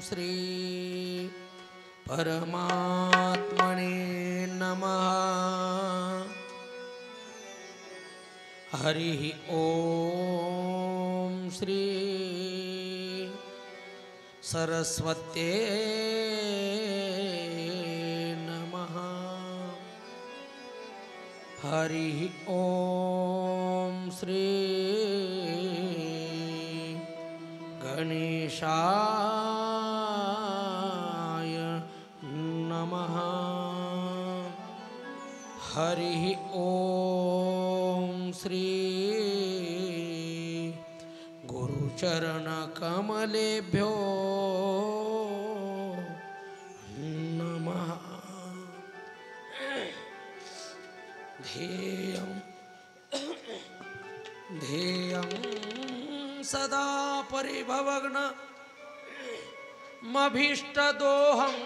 श्री परमात्मने नमः। हरि ओम श्री सरस्वत्यै नमः। हरि ओम श्री गणेशाय नमः। हरि ओम श्री गुरुचरण कमलेभ्यो नमः। ध्येयं सदा परिभवग्न मभीष्टदोहं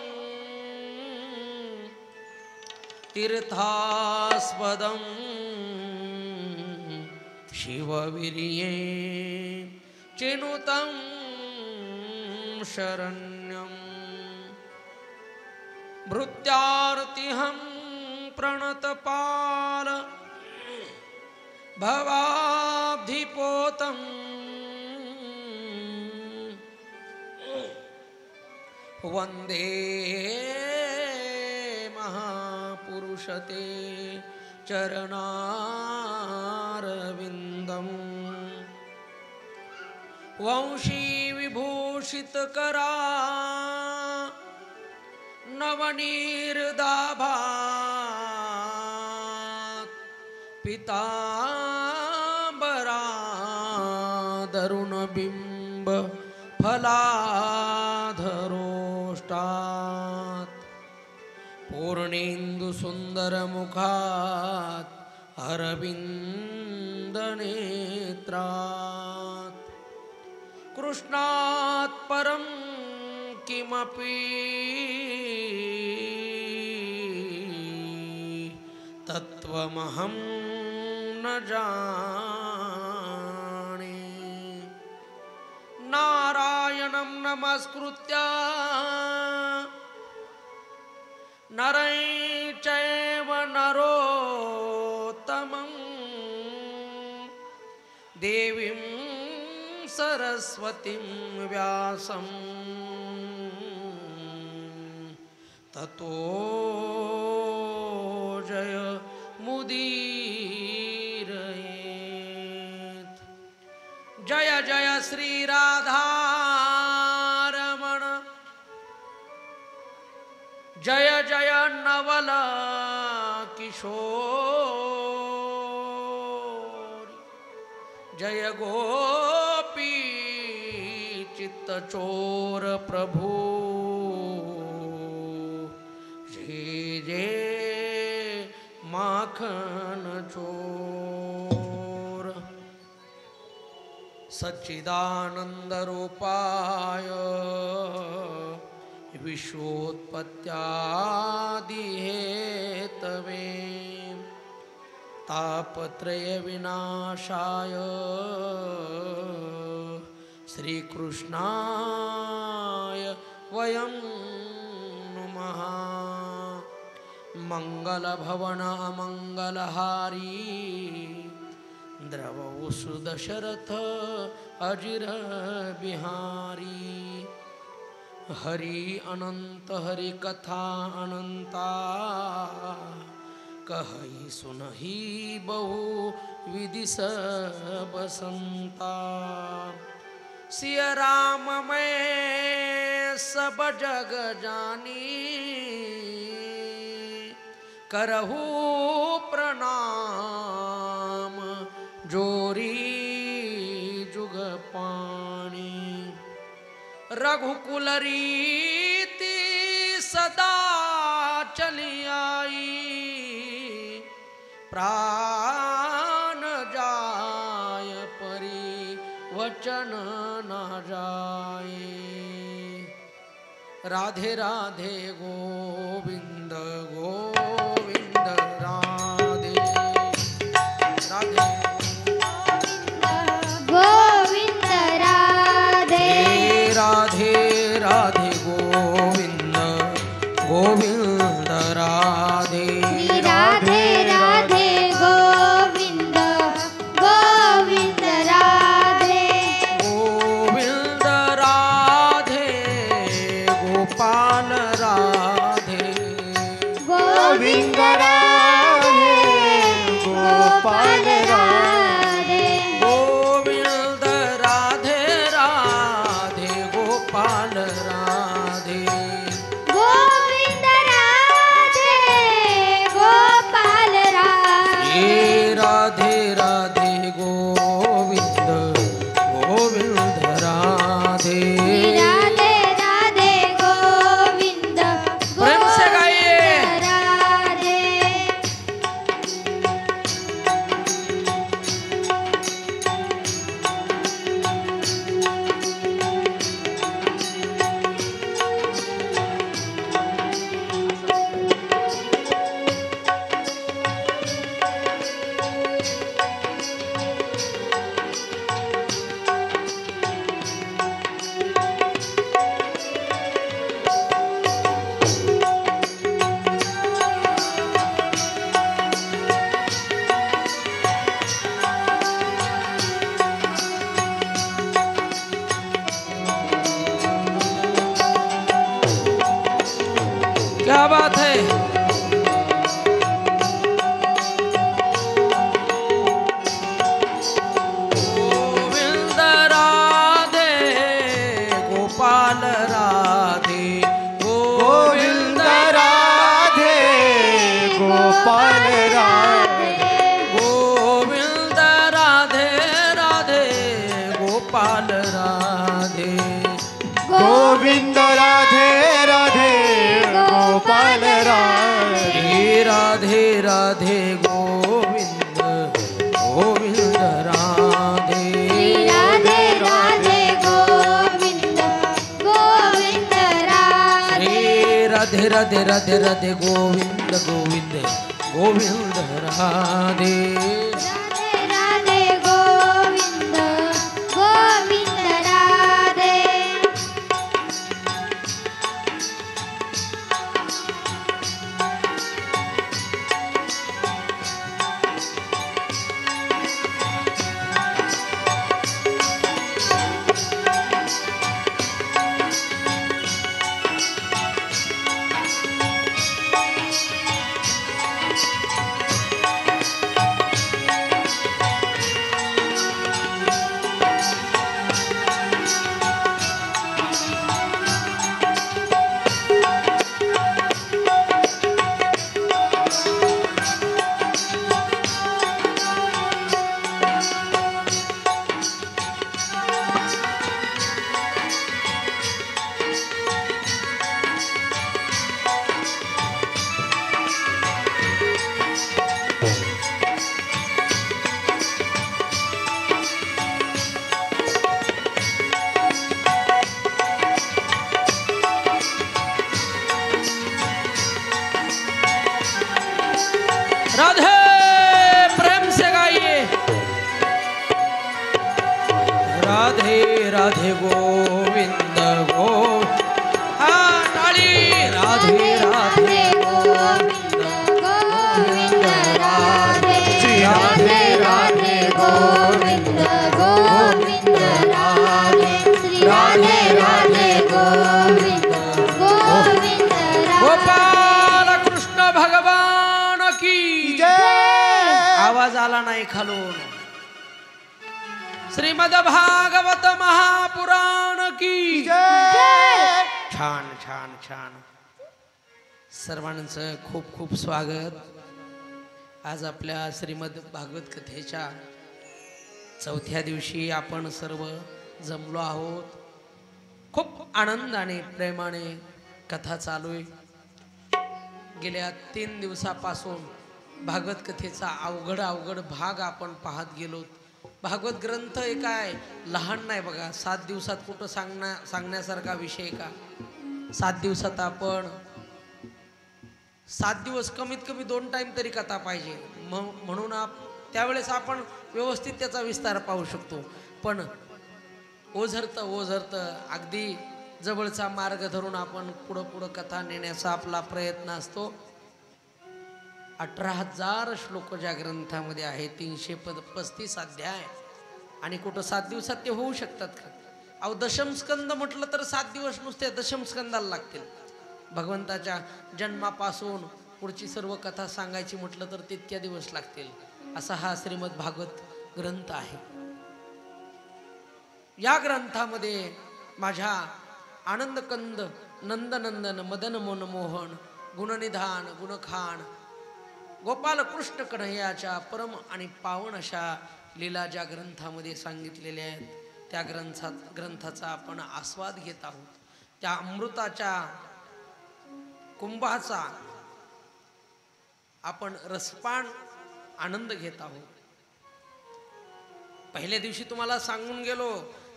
तीर्थास्पदं शिववीर्ये चिनुतं शरण्यं भृत्यार्तिहं प्रणतपाल भवाब्धिपोतं वंदे महापुरुषते चरणारविंदम। वंशी विभूषितकरा नवनीर्दाभात् पीताम्बरादरुणबिम्ब फलाधरोष्टात् पूर्णेन्दुसुन्दरमुखात् अरविन्दनेत्रात् कृष्णात् परं किमपि तत्त्वमहं न जाने। नारायणं नमस्कृत्य नरं चैव नरोत्तमं देवीं सरस्वतीं व्यासं ततो जय मुदीरयेत्। जय जय श्री राधारमण, जय जय नवल किशोर, जय गोपी चित्तचोर प्रभु, जय जय माखन चोर। सच्चिदानंद रूपाय विश्वोत्पत्त्यादि हेतवे तापत्रय विनाशाय श्रीकृष्णाय वयं नुमः। मंगल भवन अमंगलहारी द्रवसु दशरथ अजिर बिहारी। हरि अनंत हरि कथा अनंता कहई सुनहि बहु विधि सब बसंता। सिय राम मैं सब जग जानी करहु प्रणाम जोरी जुग पाणी। रघुकुल रीति सदा चली आई प्राण जाय परि वचन न जाए। राधे राधे गोविंद गोविंद राधे राधे गोविंद राधे राधे राधे गोविंद गोविंद राधे राधे राधे गोविंद गोविंद राधे गोविंद राधे गोपाल राधे गोविंद राधे गोपाल राधे गोविंद राधे राधे गोपाल राधे गोविंद राधे गोपाल राधे हे राधे राधे गोविंद गोविंद राधे राधे राधे गोविंद प्रेम से गाइए। राधे क्या बात है। गोविंद राधे गोपाल राधे गोविंद राधे गोपाल राधे गोविंद राधे राधे गोपाल राधे गोविंद राधे राधे गोपाल राधे हे राधे राधे गोविंद गोविंद राधे राधे राधे गोविंद गोविंद राधे हे राधे राधे राधे राधे गोविंद गोविंद गोविंद राधे राधे राधे गोविंद गोविंद राधे राधे प्रेम से गाइए। राधे राधे गोविंद गो हाँ ताली राधे राधे गोविंद गोविंद राधे राधे राधे गोविंद गोविंद राधे राधे राधे गोविंद गोविंद राधे गोपाल कृष्ण भगवान की जय आवाज आला नाही खालून। श्रीमद भागवत महापुराण की जय छान छान छान। सर्वांचं खूप खूप स्वागत। आज आपल्या श्रीमद भागवत कथेच्या चौथ्या दिवशी आपण सर्व जमलो आहोत। खूप आनंदाने प्रेमाने कथा चालू आहे। गेल्या 3 दिवसापासून भागवत कथेचा अवघड भाग आपण पाहत गेलो। भागवत ग्रंथ हे काय लहान नाही बघा। 7 दिवसात कुठं सांगण्यासारखा विषय का। 7 दिवसात आपण 7 दिवस कमीत कमी 2 टाइम तरी कथा पाहिजे। म्हणून त्यावेळेस आपण व्यवस्थित त्याचा विस्तार पाहू शकतो। पण ओझरत अगदी जवळचा मार्ग धरून आपण पुढं पुढं कथा नेण्याचा आपला प्रयत्न असतो. 18,000 श्लोक ज्या ग्रंथामध्ये आहे, 335 अध्याय, आणि कुठं 7 दिवसात ते होऊ शकतात का? अहो दशमस्कंद म्हटलं तर 7 दिवस नुसते दशमस्कंदाला लागतील. भगवंताच्या जन्मापासून पुढची सर्व कथा सांगायची म्हटलं तर तितक्या दिवस लागतील. असा हा श्रीमद भागवत ग्रंथ आहे. या ग्रंथामध्ये माझ्या आनंदकंद नंदनंदन मदन मनमोहन गुणनिधान गुणखान गोपाल कृष्ण कन्हैयाच्या परम आणि पावन अशा लीला ज्या ग्रंथामध्ये सांगितलेल्या आहेत, त्या ग्रंथाचा आपण आस्वाद घेत आहोत. त्या अमृताच्या कुंभाचा आपण रसपान आनंद घेत आहोत. पहिल्या दिवशी तुम्हाला सांगून गेलो,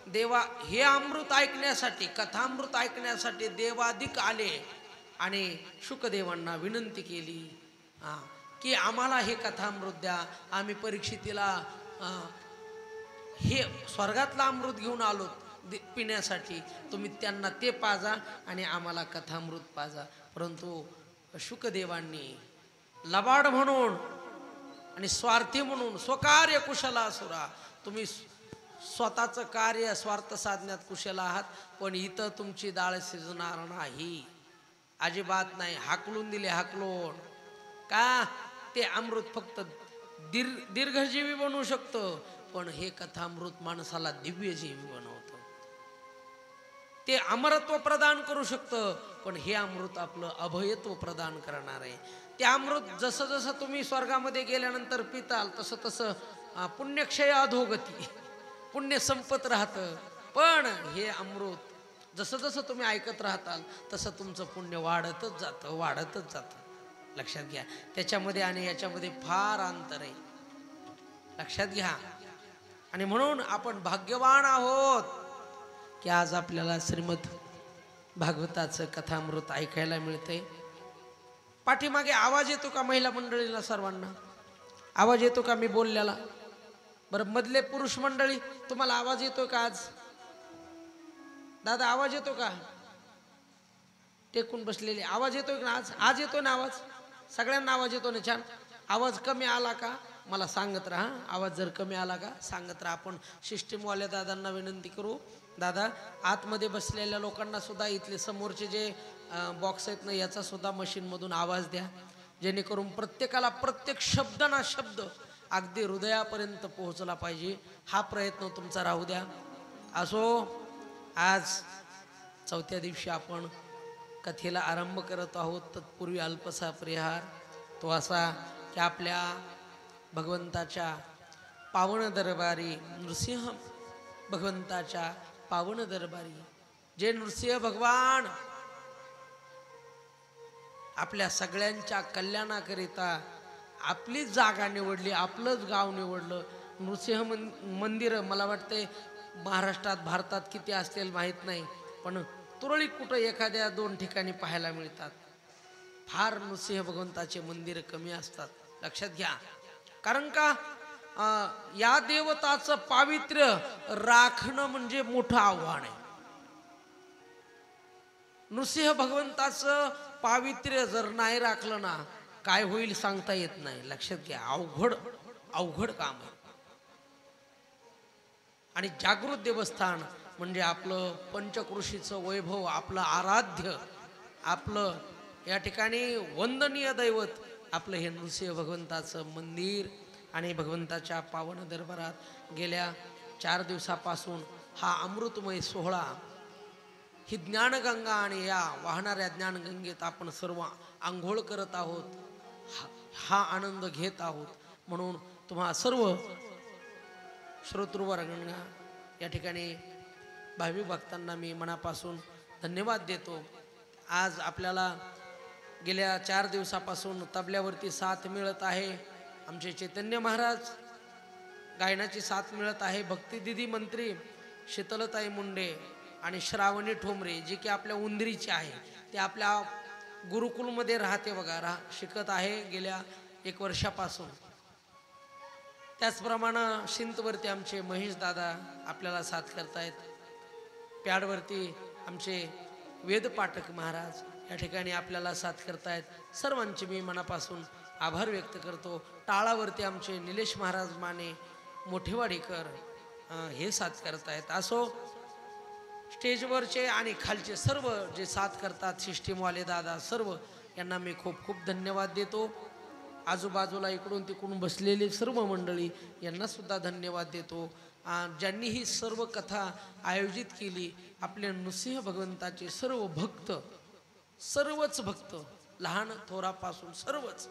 देवा हे अमृत ऐकण्यासाठी, कथामृत ऐकण्यासाठी देवाधिक आले आणि शुकदेवांना विनंती केली की आम्हाला हे कथामृत द्या. आम्ही परीक्षितीला हे स्वर्गातलं अमृत घेऊन आलो पिण्यासाठी, तुम्ही त्यांना ते पाजा आणि आम्हाला कथामृत पाजा. परंतु शुकदेवांनी लबाड म्हणून आणि स्वार्थी म्हणून, स्वकार्य कुशला असुरा, तुम्ही स्वतःचं कार्य स्वार्थ साधण्यात कुशल आहात, पण इथं तुमची डाळ शिजणार नाही, अजिबात नाही. हाकलून दिले, हाकलून. का? ते अमृत फक्त दीर्घजीवी बनवू शकतं, पण हे कथामृत माणसाला दिव्यजीवी बनवतं. ते अमरत्व प्रदान करू शकतं, पण हे अमृत आपलं अभयत्व प्रदान करणार आहे. ते अमृत जसं जसं तुम्ही स्वर्गामध्ये गेल्यानंतर पिताल तसं तसं पुण्यक्षय अधोगती, पुण्य संपत राहतं. पण हे अमृत जसं जसं तुम्ही ऐकत राहताल तसं तुमचं पुण्य वाढतच जातं, वाढतच जातं. लक्षात घ्या. त्याच्यामध्ये आणि याच्यामध्ये फार अंतर आहे, लक्षात घ्या. आणि म्हणून आपण भाग्यवान आहोत की आज आपल्याला श्रीमद भागवताचं कथामृत ऐकायला मिळतंय. पाठीमागे आवाज येतो का महिला मंडळीला? सर्वांना आवाज येतो का मी बोलल्याला? बरं, मधले पुरुष मंडळी तुम्हाला आवाज येतो का आज? दादा आवाज येतो का? टेकून बसलेले आवाज येतोय का आज? आज येतो ना आवाज? सगळ्यांना आवाज येतो ना? छान. आवाज कमी आला का मला सांगत राहा. आवाज जर कमी आला का सांगत राहा. आपण सिस्टीमवाल्या दादांना विनंती करू, दादा आतमध्ये बसलेल्या लोकांना सुद्धा इथले समोरचे जे बॉक्स आहेत ना, याचा सुद्धा मशीनमधून आवाज द्या, जेणेकरून प्रत्येकाला प्रत्येक शब्द ना शब्द अगदी हृदयापर्यंत पोहोचला पाहिजे. हा प्रयत्न तुमचा राहू द्या. असो, आज 4थ्या दिवशी आपण कथेला आरंभ करत आहोत. तत्पूर्वी अल्पसा परिहार तो असा की आपल्या भगवंताच्या पावन दरबारी, नृसिंह भगवंताच्या पावन दरबारी जे नृसिंह भगवान आपल्या सगळ्यांच्या कल्याणाकरिता आपलीच जागा निवडली, आपलंच गाव निवडलं. नृसिंह मंदिर मला वाटते महाराष्ट्रात, भारतात किती असतील माहीत नाही, पण तुरळक कुठं एखाद्या 2 ठिकाणी पाहायला मिळतात. फार नृसिंह भगवंताचे मंदिर कमी असतात. लक्षात घ्या. कारण का या देवताचं पावित्र्य राखणं म्हणजे मोठं आव्हान आहे. नृसिंह भगवंताचं पावित्र्य जर नाही राखलं ना, काय होईल सांगता येत नाही. लक्षात घ्या. अवघड काम आहे. आणि जागृत देवस्थान म्हणजे आपलं पंचकृषीचं वैभव, आपलं आराध्य, आपलं या ठिकाणी वंदनीय दैवत आपलं हे नृसिंह भगवंताचं मंदिर. आणि भगवंताच्या पावन दरबारात गेल्या 4 दिवसापासून हा अमृतमय सोहळा, ही ज्ञानगंगा, आणि या वाहणाऱ्या ज्ञानगंगेत आपण सर्व आंघोळ करत आहोत, हा आनंद घेत आहोत. म्हणून तुम्हा सर्व श्रोतृवर्गांना या ठिकाणी भाविक भक्तांना मी मनापासून धन्यवाद देतो. आज आपल्याला गेल्या 4 दिवसापासून तबल्यावरती साथ मिळत आहे. आमचे चैतन्य महाराज गायनाची साथ मिळत आहे. भक्तिदिदी मंत्री शीतलताई मुंडे आणि श्रावणी ठोंबरे, जे की आपल्या उंदरीचे आहे, ते आपल्या गुरुकुलमध्ये राहते बघा, शिकत आहे गेल्या 1 वर्षापासून. त्याचप्रमाणे शिंतवरती आमचे महेश दादा आपल्याला साथ करतायत. पॅडवरती आमचे वेदपाठक महाराज या ठिकाणी आपल्याला साथ करतायत। सर्वांचे मी मनापासून आभार व्यक्त करतो। टाळावरती आमचे निलेश महाराज माने मोठेवाडीकर हे साथ करतायत। असो स्टेजवरचे आणि खालचे सर्व जे साथ करतात सिस्टीमवाले दादा सर्व यांना मी खूप खूप धन्यवाद देतो। आजूबाजूला इकडून तिकडून बसलेले सर्व मंडळी यांना सुद्धा धन्यवाद देतो। ज्यांनी ही सर्व कथा आयोजित केली आपले नृसिंह भगवंताचे सर्व भक्त, सर्वच भक्त लहान थोरापासून सर्वच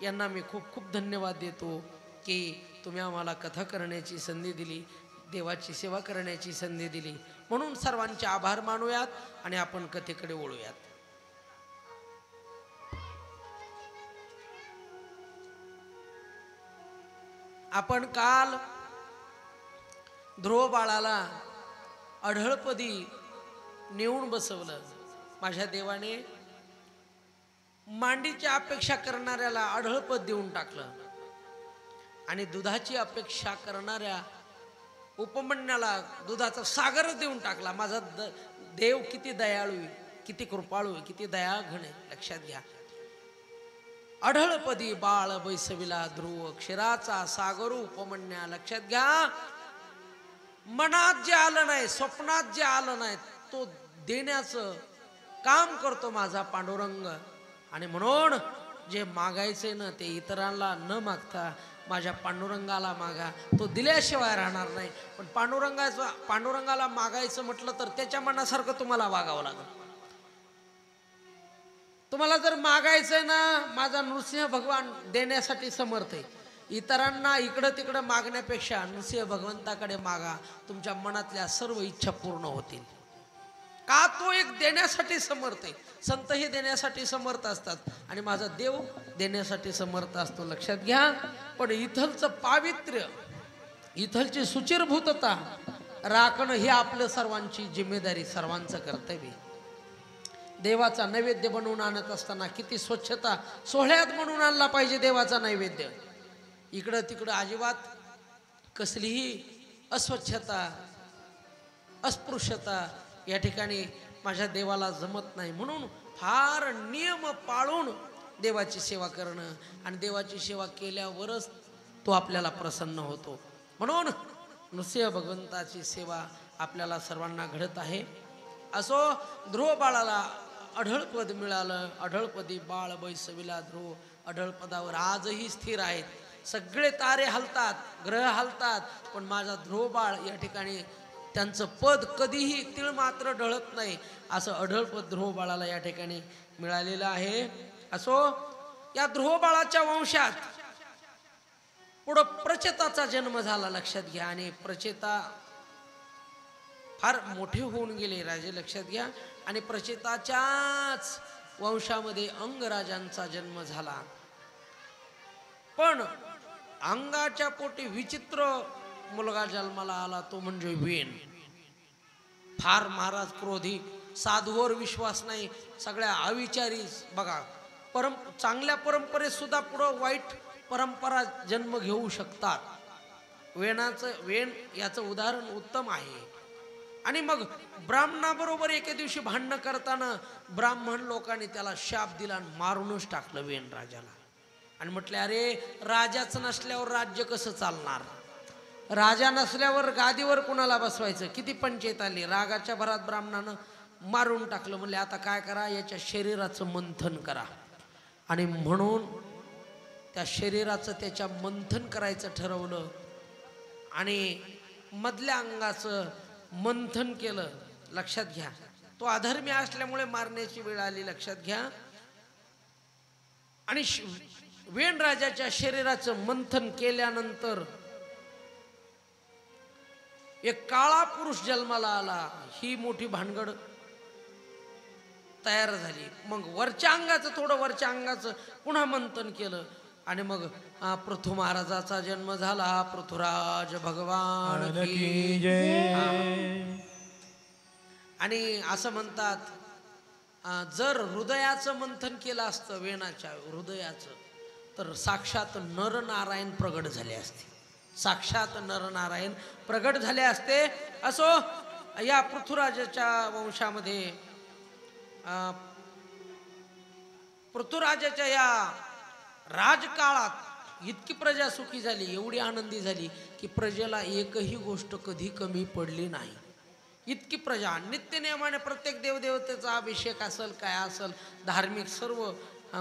यांना मी खूप खूप धन्यवाद देतो की तुम्ही आम्हाला कथा करण्याची संधी दिली, देवाची सेवा करण्याची संधी दिली। म्हणून सर्वांचे आभार मानूयात आणि आपण कथेकडे वळूयात। आपण काल ध्रुव बाळाला अढळपदी नेऊन बसवलं। माझ्या देवाने मांडीची अपेक्षा करणाऱ्याला अढळपद देऊन टाकलं आणि दुधाची अपेक्षा करणाऱ्या उपमन्याला दुधाचा सागर देऊन टाकला। माझा देव किती दयाळू आहे, किती कृपाळू आहे, किती दयाघन आहे, लक्षात घ्या। अढळपदी बाळ बैसविला ध्रुव, क्षीराचा सागर उपमन्या, लक्षात घ्या। मनात जे आलं नाही, स्वप्नात जे आलं नाही, तो देण्याचं काम करतो माझा पांडुरंग। आणि म्हणून जे मागायचे ना ते इतरांना न मागता माझ्या पांडुरंगाला मागा, तो दिल्याशिवाय राहणार नाही। पण पांडुरंगाला मागायचं म्हटलं तर त्याच्या मनासारखं तुम्हाला वागावं लागेल। तुम्हाला जर मागायचंय ना, माझा नृसिंह भगवान देण्यासाठी समर्थ आहे। इतरांना इकडं तिकडं मागण्यापेक्षा नृसिंह भगवंताकडे मागा, तुमच्या मनातल्या सर्व इच्छा पूर्ण होतील। का तो एक देण्यासाठी समर्थ आहे। संत हे देण्यासाठी समर्थ असतात आणि माझा देव देण्यासाठी समर्थ असतो, लक्षात घ्या। पण इथलचं पावित्र्य, इथलची सुचिरभूतता राखणं ही आपलं सर्वांची जिम्मेदारी, सर्वांचं कर्तव्य। देवाचा नैवेद्य बनवून आणत असताना किती स्वच्छता सोहळ्यात म्हणून आणला पाहिजे देवाचा नैवेद्य। इकडं तिकडं अजिबात कसलीही अस्वच्छता, अस्पृश्यता या ठिकाणी माझ्या देवाला जमत नाही। म्हणून फार नियम पाळून देवाची सेवा करणं आणि देवाची सेवा केल्यावरच तो आपल्याला प्रसन्न होतो। म्हणून नृसिंह भगवंताची सेवा आपल्याला सर्वांना घडत आहे। असो ध्रुव बाळाला अढळपद मिळालं, अढळपदी बाळ बैसविला ध्रुव, अढळपदावर आजही स्थिर आहेत। सगळे तारे हलतात, ग्रह हलतात, पण माझा ध्रुव बाळ या ठिकाणी त्यांचं पद कधीही तीळ मात्र ढळत नाही, असं अढळपद ध्रुव बाळाला या ठिकाणी मिळालेलं आहे। असो या ध्रुव बाळाच्या वंशात पुढं प्रचेताचा जन्म झाला, लक्षात घ्या। आणि प्रचेता फार मोठे होऊन गेले राजे, लक्षात घ्या। आणि प्रचेताच्याच वंशामध्ये अंगराजांचा जन्म झाला। पण अंगाच्या पोटी विचित्र मुलगा जन्माला आला, तो म्हणजे वेण। फार महाराज क्रोधी, साधूवर विश्वास नाही, सगळ्या अविचारी। बघा चांगल्या परंपरेत सुद्धा पुढं वाईट परंपरा जन्म घेऊ शकतात। वेण याचं उदाहरण उत्तम आहे। आणि मग ब्राह्मणाबरोबर एके दिवशी भांडणं करताना ब्राह्मण लोकांनी त्याला शाप दिला आणि मारूनच टाकलं वेण राजाला। आणि म्हटले अरे राजाच नसल्यावर राज्य कसं चालणार, राजा नसल्यावर गादीवर कुणाला बसवायचं। किती पंचायत आली, रागाच्या भरात ब्राह्मणानं मारून टाकलं। म्हणले आता काय करा, याच्या शरीराचं मंथन करा। आणि म्हणून त्या शरीराचं त्याच्या मंथन करायचं ठरवलं आणि मधल्या अंगाचं मंथन केलं, लक्षात घ्या। तो अधर्मी असल्यामुळे मारण्याची वेळ आली, लक्षात घ्या। आणि वेण राजाच्या शरीराचं मंथन केल्यानंतर एक काळा पुरुष जन्माला आला। ही मोठी भानगड तयार झाली। मग वरच्या अंगाचं पुन्हा मंथन केलं आणि मग पृथु महाराजाचा जन्म झाला। पृथुराज भगवान की जय। आणि असं म्हणतात जर हृदयाचं मंथन केलं असतं वेणाच्या हृदयाचं तर साक्षात नरनारायण प्रगट झाले असते, साक्षात नरनारायण प्रगट झाले असते। असो या पृथ्वीराजाच्या वंशामध्ये पृथ्वीराजाच्या या राजकाळात इतकी प्रजा सुखी झाली, एवढी आनंदी झाली की प्रजेला एकही गोष्ट कधी कमी पडली नाही. इतकी प्रजा नित्यनियमाने प्रत्येक देवदेवतेचा अभिषेक असेल, काय असेल, धार्मिक सर्व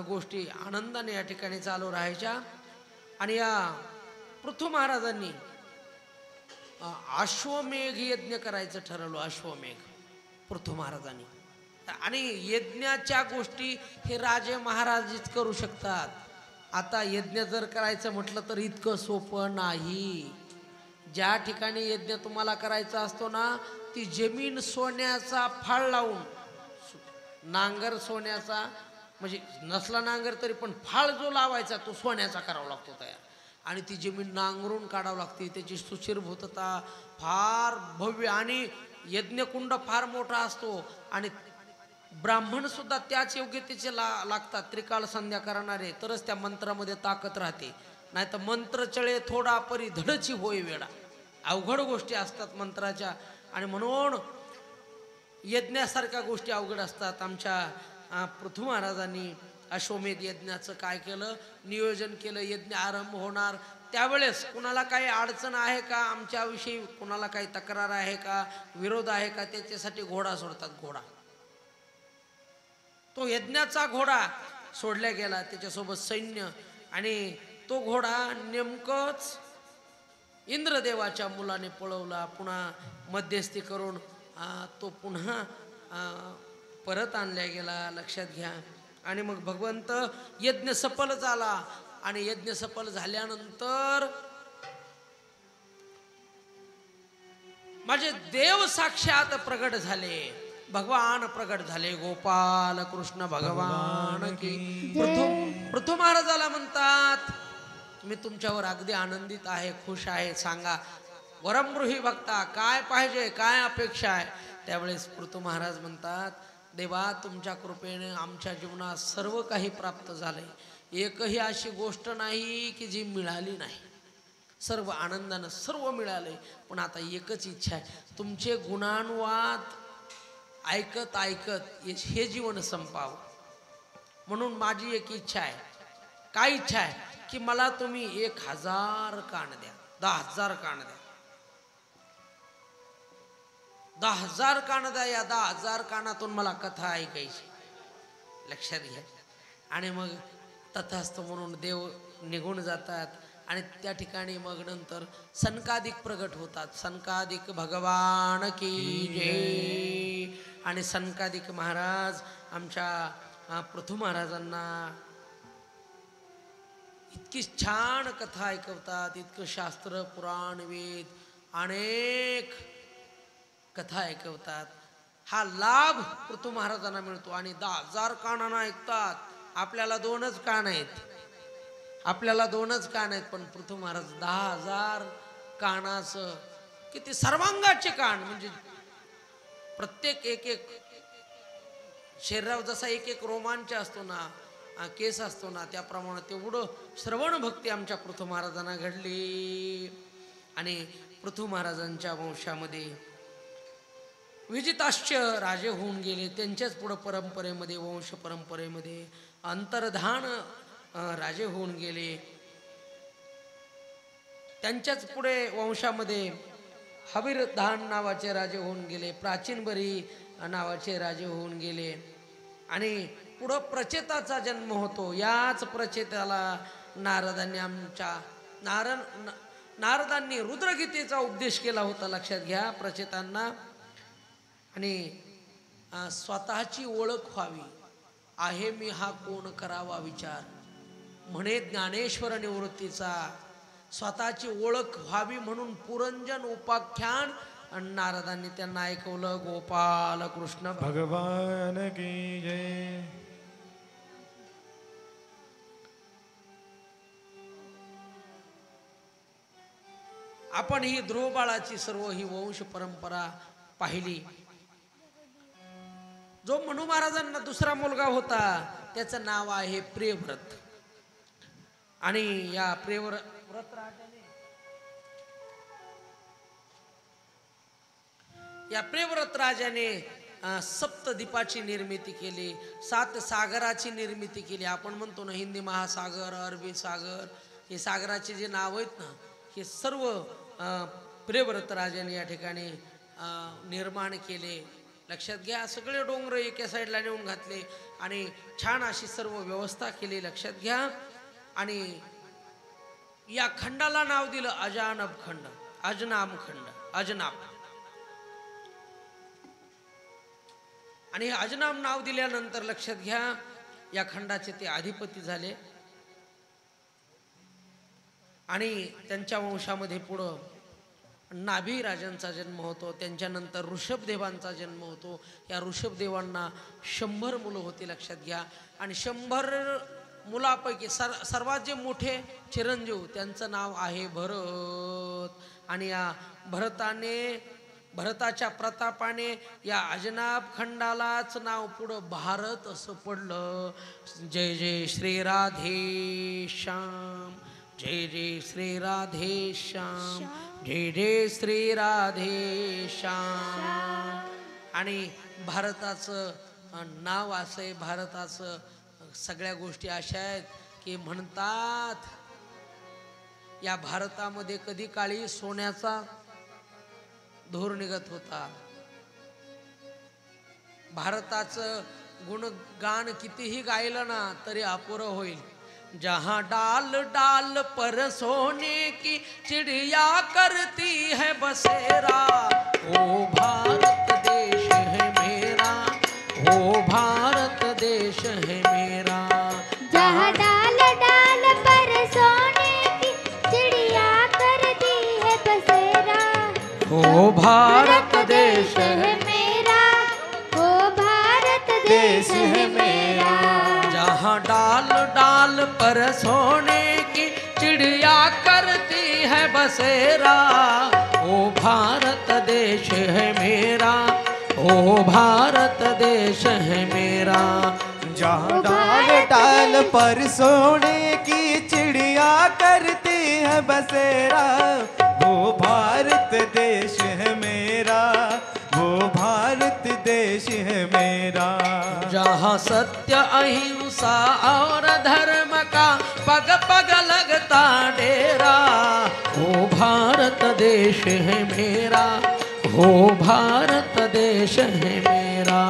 गोष्टी आनंदाने या ठिकाणी चालू राहायच्या. आणि या पृथ्वी महाराजांनी अश्वमेघ यज्ञ करायचं ठरवलं. अश्वमेघ पृथ्वी महाराजांनी. आणि यज्ञाच्या गोष्टी हे राजे महाराजच करू शकतात. आता यज्ञ जर करायचं म्हटलं तर इतकं सोपं नाही. ज्या ठिकाणी यज्ञ तुम्हाला करायचा असतो ना, ती जमीन सोन्याचा फाळ लावून, नांगर सोन्याचा म्हणजे नसला नांगर तरी पण फाळ जो लावायचा तो सोन्याचा करावा लागतो तयार. आणि ती जमीन नांगरून काढावं लागते. त्याची सुशीरभूतता फार भव्य. आणि यज्ञकुंड फार मोठा असतो. आणि ब्राह्मण सुद्धा त्याच योग्यतेचे लागतात. त्रिकाळ संध्या करणारे, तरच त्या मंत्रामध्ये ताकद राहते. नाही तर मंत्र चळे थोडा परी धडची होय वेळा. अवघड गोष्टी असतात मंत्राच्या. आणि म्हणून यज्ञासारख्या गोष्टी अवघड असतात. आमच्या पृथ्वी महाराजांनी अश्वमेध यज्ञाचं काय केलं, नियोजन केलं. यज्ञ आरंभ होणार त्यावेळेस कुणाला काही अडचण आहे का, आमच्याविषयी कुणाला काही तक्रार आहे का, विरोध आहे का, त्याच्यासाठी घोडा सोडतात. घोडा, तो यज्ञाचा घोडा सोडला गेला, त्याच्यासोबत सैन्य. आणि तो घोडा नेमकंच इंद्रदेवाच्या मुलाने पळवला. पुन्हा मध्यस्थी करून तो पुन्हा परत आणला गेला. लक्षात घ्या. आणि मग भगवंत यज्ञ सफल झाला. आणि यज्ञ सफल झाल्यानंतर माझे देव साक्षात प्रगट झाले, भगवान प्रगट झाले. गोपाल कृष्ण भगवान की. पृथ्वी महाराजाला म्हणतात, मी तुमच्यावर अगदी आनंदित आहे, खुश आहे. सांगा वरमृही भक्ता, काय पाहिजे, काय अपेक्षा आहे. त्यावेळेस पृथ्वी महाराज म्हणतात, देवा तुमच्या कृपेने आमच्या जीवनात सर्व काही प्राप्त झाले. एकही अशी गोष्ट नाही की जी मिळाली नाही. सर्व आनंदानं सर्व मिळाले. पण आता एकच इच्छा आहे, तुमचे गुणानुवाद ऐकत ऐकत हे जीवन संपावं. म्हणून माझी एक इच्छा आहे. काय इच्छा आहे की मला तुम्ही 1000 कान द्या, 10,000 कान द्या, 10,000 कान द्या. या 10,000 कानातून मला कथा ऐकायची. लक्षात घ्या. आणि मग तथास्थ म्हणून देव निघून जातात. आणि त्या ठिकाणी मग नंतर सनकादिक प्रगट होतात. सनकादिक भगवान की जय. आणि सनकादिक महाराज आमच्या पृथ्वी महाराजांना इतकी छान कथा ऐकवतात. इतकं शास्त्र पुराण वेद अनेक कथा ऐकवतात. हा लाभ पृथ्वी महाराजांना मिळतो. आणि 10,000 कानांना ऐकतात. आपल्याला 2च कान आहेत, आपल्याला 2च कान आहेत. पण पृथ्वी महाराज 10,000 कानाचं किती सर्वांगाचे कान. म्हणजे प्रत्येक एक एक शरीरावर जसा एक एक रोमांच असतो ना, केस असतो ना, त्याप्रमाणे तेवढं श्रवण भक्ती आमच्या पृथ्वी महाराजांना घडली. आणि पृथ्वी महाराजांच्या वंशामध्ये विजिताश्च राजे होऊन गेले. त्यांच्याच पुढं परंपरेमध्ये, वंश परंपरेमध्ये अंतर्धान राजे होऊन गेले. त्यांच्याच पुढे वंशामध्ये हवीरधान नावाचे राजे होऊन गेले. प्राचीनबरी नावाचे राजे होऊन गेले. आणि पुढं प्रचेताचा जन्म होतो. याच प्रचेताला नारदांनी नारदांनी रुद्रगीतेचा उपदेश केला होता. लक्षात घ्या प्रचेतांना. आणि स्वतःची ओळख व्हावी, आहे मी हा कोण करावा विचार, म्हणे ज्ञानेश्वर निवृत्तीचा. स्वतःची ओळख व्हावी म्हणून पुरंजन उपाख्यान नारदांनी त्यांना ऐकवलं. गोपाल कृष्ण भगवान की जय. आपण ही ध्रुवबाळाची सर्व ही वंश परंपरा पाहिली. जो मनू महाराजांना दुसरा मुलगा होता त्याचं नाव आहे प्रियव्रत. आणि या प्रियव्रत राजाने या प्रियव्रत राजाने सप्तद्वीपाची निर्मिती केली, 7 सागराची निर्मिती केली. आपण म्हणतो ना हिंदी महासागर, अरबी सागर, हे सागराचे जे नाव आहेत ना, हे सर्व प्रियव्रत राजाने या ठिकाणी निर्माण केले. लक्षात घ्या, सगळे डोंगर एका साईडला नेऊन घातले आणि छान अशी सर्व व्यवस्था केली. लक्षात घ्या. आणि या खंडाला नाव दिलं अजानब खंड, अजनाम खंड, अजनाब. आणि हे अजनाम नाव दिल्यानंतर लक्षात घ्या, या खंडाचे ते अधिपती झाले. आणि त्यांच्या वंशामध्ये पुढं नाभी राजांचा जन्म होतो. त्यांच्यानंतर ऋषभदेवांचा जन्म होतो. या ऋषभदेवांना 100 मुलं होती. लक्षात घ्या. आणि 100 मुलापैकी सर्वात जे मोठे चिरंजीव त्यांचं नाव आहे भरत. आणि या भरताच्या प्रतापाने या अजनाब खंडालाच नाव पुढं भारत असं पडलं. जय जय श्री राधे श्याम, जय जय श्री राधे श्याम, जय जय श्री राधे श्याम. आणि भारताचं नाव असं आहे, भारताचं सगळ्या गोष्टी अशा आहेत की म्हणतात या भारतामध्ये कधी काळी सोन्याचा धूर निघत होता. भारताचं गुणगान कितीही गायलं ना तरी अपुरं होईल. जहाँ डाल डाल पर सोने की चिड़िया करती है बसेरा, ओ भारत देश है मेरा, ओ भारत देश है मेरा. जहाँ डाल डाल पर सोने की चिड़िया करती है बसेरा, ओ भारत देश है मेरा, ओ भारत देश है मेरा. जहाँ डाल डाल पर सोने की चिड़िया करती है बसेरा, ओ भारत देश है मेरा, ओ भारत देश है मेरा. जहाँ डाल डाल पर सोने की चिड़िया करती है बसेरा, वो भारत देश है मेरा, वो भारत देश है मेरा. जहाँ सत्य अहिंसा और धर्म का पग पग लगता डेरा, वो भारत देश है मेरा, वो भारत देश है मेरा.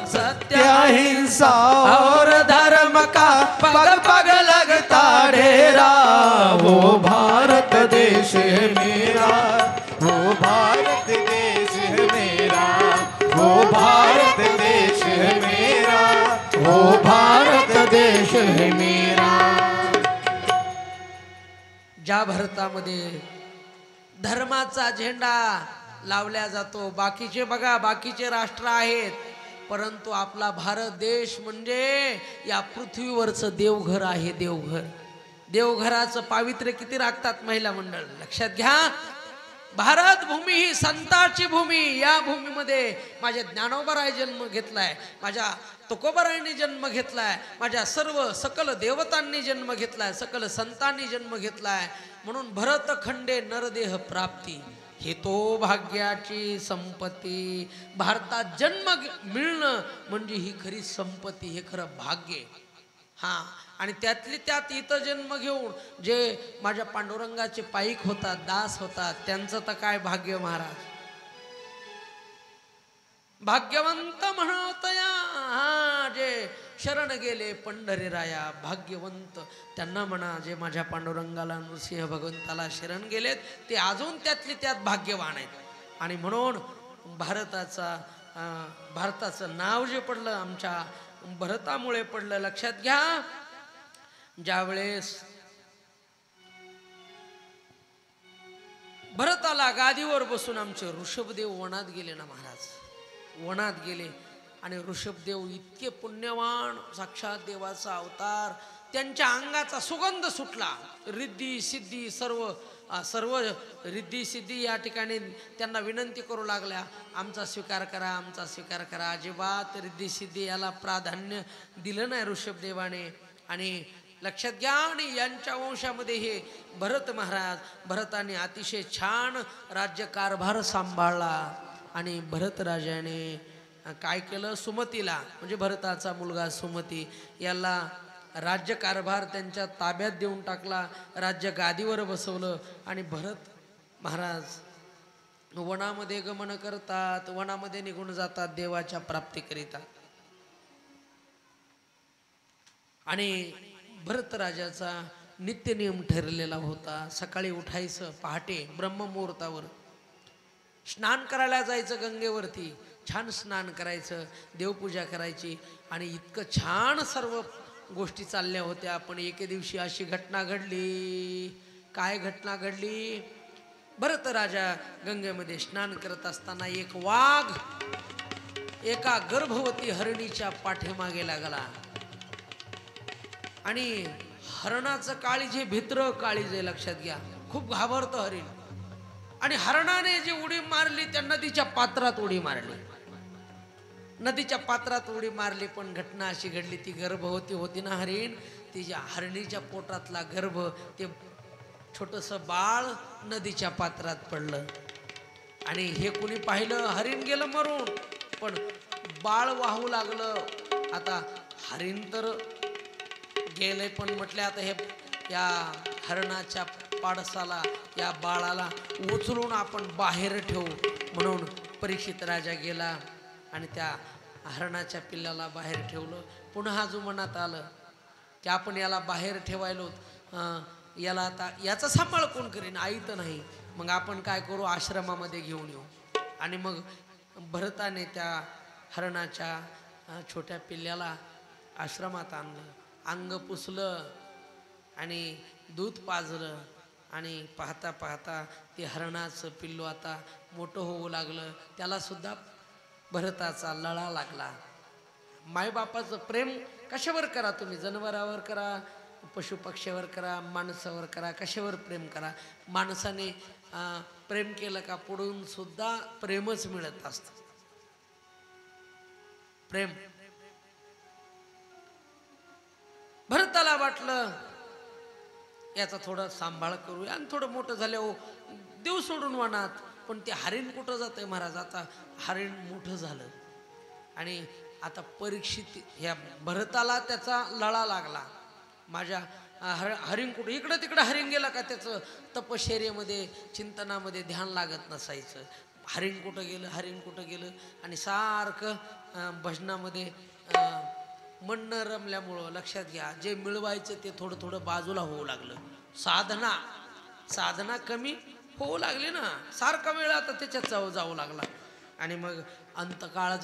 सत्य अहिंसा और धर्म का पग पग लगता डेरा, वो भारत देश है मेरा, वो भारत देश है मेरा, वो भारत देश है मेरा, वो भारत देश है मेरा. ज्या भारतामध्ये धर्माचा झेंडा लावला जातो, बाकीचे बघा बाकीचे राष्ट्र आहेत, परंतु आपला भारत देश म्हणजे या पृथ्वीवरचं देवघर आहे. देवघराचं पावित्र्य किती राखतात महिला मंडळ. लक्षात घ्या, भारत भूमी ही संतांची भूमी. या भूमीमध्ये माझ्या ज्ञानोबाराय जन्म घेतलाय, माझ्या तुकोबारायांनी जन्म घेतलाय, माझ्या सर्व सकल देवतांनी जन्म घेतलाय, सकल संतांनी जन्म घेतलाय. म्हणून भरत खंडे नरदेह प्राप्ती, हे तो भाग्याची संपत्ती. भारतात जन्म मिळणं म्हणजे ही खरी संपत्ती, हे खरं भाग्य. हा, आणि त्यातली त्यात इथं जन्म घेऊन जे माझ्या पांडुरंगाचे पाईक होतात, दास होतात, त्यांचं तर काय भाग्य महाराज. भाग्यवंत म्हणतया जे शरण गेले पंढरीराया, भाग्यवंत त्यांना म्हणा जे माझ्या पांडुरंगाला नृसिंह भगवंताला शरण गेलेत, ते अजून त्यातली त्यात भाग्यवान आहेत. आणि म्हणून भारताचं नाव जे पडलं आमच्या भरतामुळे पडलं. लक्षात घ्या, ज्यावेळेस भरताला गादीवर बसून आमचे ऋषभदेव वनात गेले ना महाराज, वनात गेले. आणि ऋषभदेव इतके पुण्यवान, साक्षात देवाचा अवतार, त्यांच्या अंगाचा सुगंध सुटला. रिद्धी सिद्धी सर्व रिद्धी सिद्धी या ठिकाणी त्यांना विनंती करू लागल्या, आमचा स्वीकार करा, आमचा स्वीकार करा. अजिबात रिद्धी सिद्धी याला प्राधान्य दिलं नाही ऋषभदेवाने. आणि लक्षात घ्या, आणि यांच्या वंशामध्ये हे भरत महाराज, भरताने अतिशय छान राज्यकारभार सांभाळला. आणि भरत राजाने काय केलं, सुमतीला म्हणजे भरताचा मुलगा सुमती याला राज्यकारभार त्यांच्या ताब्यात देऊन टाकला, राज्य गादीवर बसवलं आणि भरत महाराज वनामध्ये गमन करतात, वनामध्ये निघून जातात देवाच्या प्राप्तीकरिता. आणि भरत राजाचा नित्य नियम ठरलेला होता, सकाळी उठायचं पहाटे ब्रह्ममुहूर्तावर, स्नान करायला जायचं गंगेवरती, छान स्नान करायचं, देवपूजा करायची. आणि इतकं छान सर्व गोष्टी चालल्या होत्या. पण एके दिवशी अशी घटना घडली. काय घटना घडली? भरत राजा गंगेमध्ये स्नान करत असताना एक वाघ एका गर्भवती हरणीच्या पाठीमागे लागला. आणि हरणाचं काळीजे, भित्र काळीजे, लक्षात घ्या, खूप घाबरतं हरिण. आणि हरणाने जी उडी मारली त्या नदीच्या पात्रात उडी मारली, नदीच्या पात्रात उडी मारली. पण घटना अशी घडली, ती गर्भवती होती ना हरिण, तिच्या हरणीच्या पोटातला गर्भ, ते छोटंसं बाळ नदीच्या पात्रात पडलं. आणि हे कुणी पाहिलं? हरिण गेलं मरून, पण बाळ वाहू लागलं. आता हरिण तर गेले, पण म्हटले आता हे या हरणाच्या पाडसाला, या बाळाला उचलून आपण बाहेर ठेवू. म्हणून परीक्षित राजा गेला आणि त्या हरणाच्या पिल्लाला बाहेर ठेवलं. पुन्हा अजून मनात आलं की आपण याला बाहेर ठेवायलो, याला आता याचा सांभाळ कोण करेन, आई तर नाही. मग आपण काय करू, आश्रमामध्ये घेऊन येऊ. आणि मग भरताने त्या हरणाच्या छोट्या पिल्ल्याला आश्रमात आणलं, अंग पुसलं आणि दूध पाजलं. आणि पाहता पाहता ते हरणाचं पिल्लू आता मोठं होऊ लागलं. त्याला सुद्धा भरताचा लळा लागला. मायबापाचं प्रेम कशावर करा तुम्ही, जनावरावर करा, पशुपक्ष्यावर करा, माणसावर करा, कशावर प्रेम करा. माणसाने प्रेम केलं का पुढून सुद्धा प्रेमच मिळत असतं. प्रेम. भरताला वाटलं याचा थोडा सांभाळ करूया आणि थोडं मोठं झाल्यावर देव सोडून वनात. पण ते हरिण कुठं जातंय महाराज? आता हरिण मोठं झालं आणि आता परीक्षित ह्या भरताला त्याचा लळा लागला. माझ्या हरिण कुठं, इकडं तिकडं हरिण गेला का त्याचं तपश्चर्येमध्ये, चिंतनामध्ये ध्यान लागत नसायचं. हरिण कुठं गेलं, हरिण कुठं गेलं. आणि सारखं भजनामध्ये मन न रमल्यामुळं, लक्षात घ्या, जे मिळवायचं ते थोडं थोडं बाजूला होऊ लागलं. साधना कमी होऊ लागली ना, सारखा वेळ आता त्याच्यात जाऊ लागला. आणि मग अंतकाळ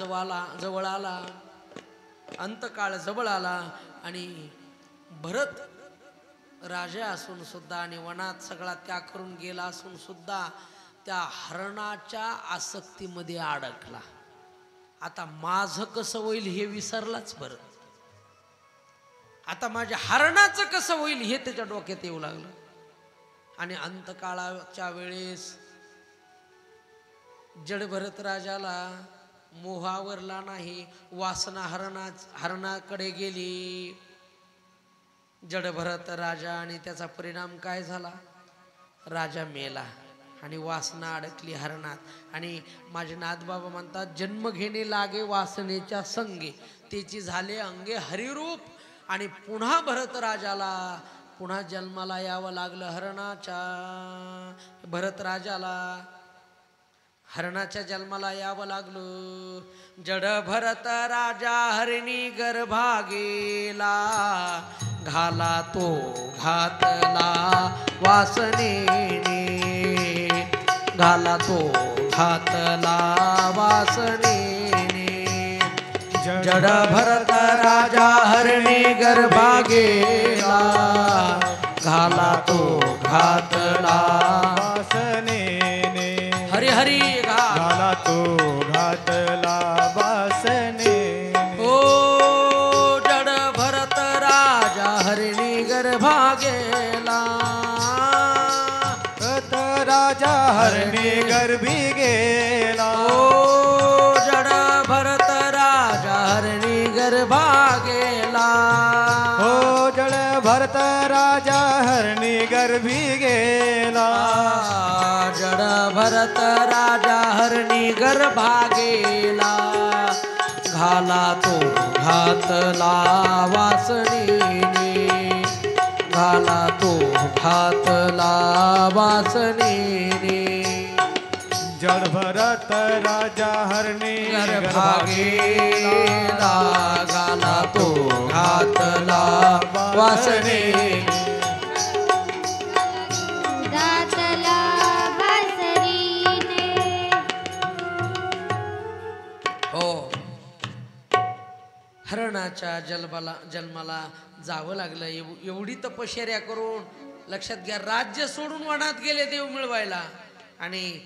जवळ आला आणि भरत राजा असून सुद्धा आणि वनात सगळा त्याग करून गेला असून सुद्धा त्या हरणाच्या आसक्तीमध्ये अडकला. आता माझं कसं होईल हे विसरलाच भरत. आता माझ्या हरणाचं कसं होईल हे त्याच्या डोक्यात येऊ लागलं. आणि अंतकाळाच्या वेळेस जड भरत राजाला मोह आवरला नाही. वासना हरणाकडे गेली. जड भरत राजा आणि त्याचा परिणाम काय झाला? राजा मेला आणि वासना अडकली हरणात. आणि माझे नाथबाबा म्हणतात, जन्म घेणे लागे वासनेच्या संगे, त्याची झाले अंगे हरिरूप. आणि पुन्हा भरत राजाला पुन्हा जन्माला यावं लागलं भरत राजाला हरणाच्या जन्माला यावं लागलं. जड भरत राजा हरिणी गर्भा गेला, घाला तो घातला वासनेने, घाला तो घातला वासनेने. जड भरत राजा हरिणी गर्भा गेला, घाला तो घातला वासनेने. हरी हरी घाला तो घातला वासनेने. ओ जड भरत राजा हरिणी गर्भा गेला, भरत राजा हरिणी गर्भी गेला. ओ जड भरत राजा हरिणी गर्भा गेला. हो जड भरत भरत राजा हरणी गर्भी गेला जड भरत राजा हरणी गर्भा गेला घाला तो घातला वासनेने घाला तो घातला वासनेने जड भरत राजा हरणी गर्भा गेला घाला तो घातला वासनेने दातला वासरीने हो हरणाच्या जन्माला जावं लागलं. एवढी तपश्चर्या करून लक्षात घ्या राज्य सोडून वनात गेले देव मिळवायला आणि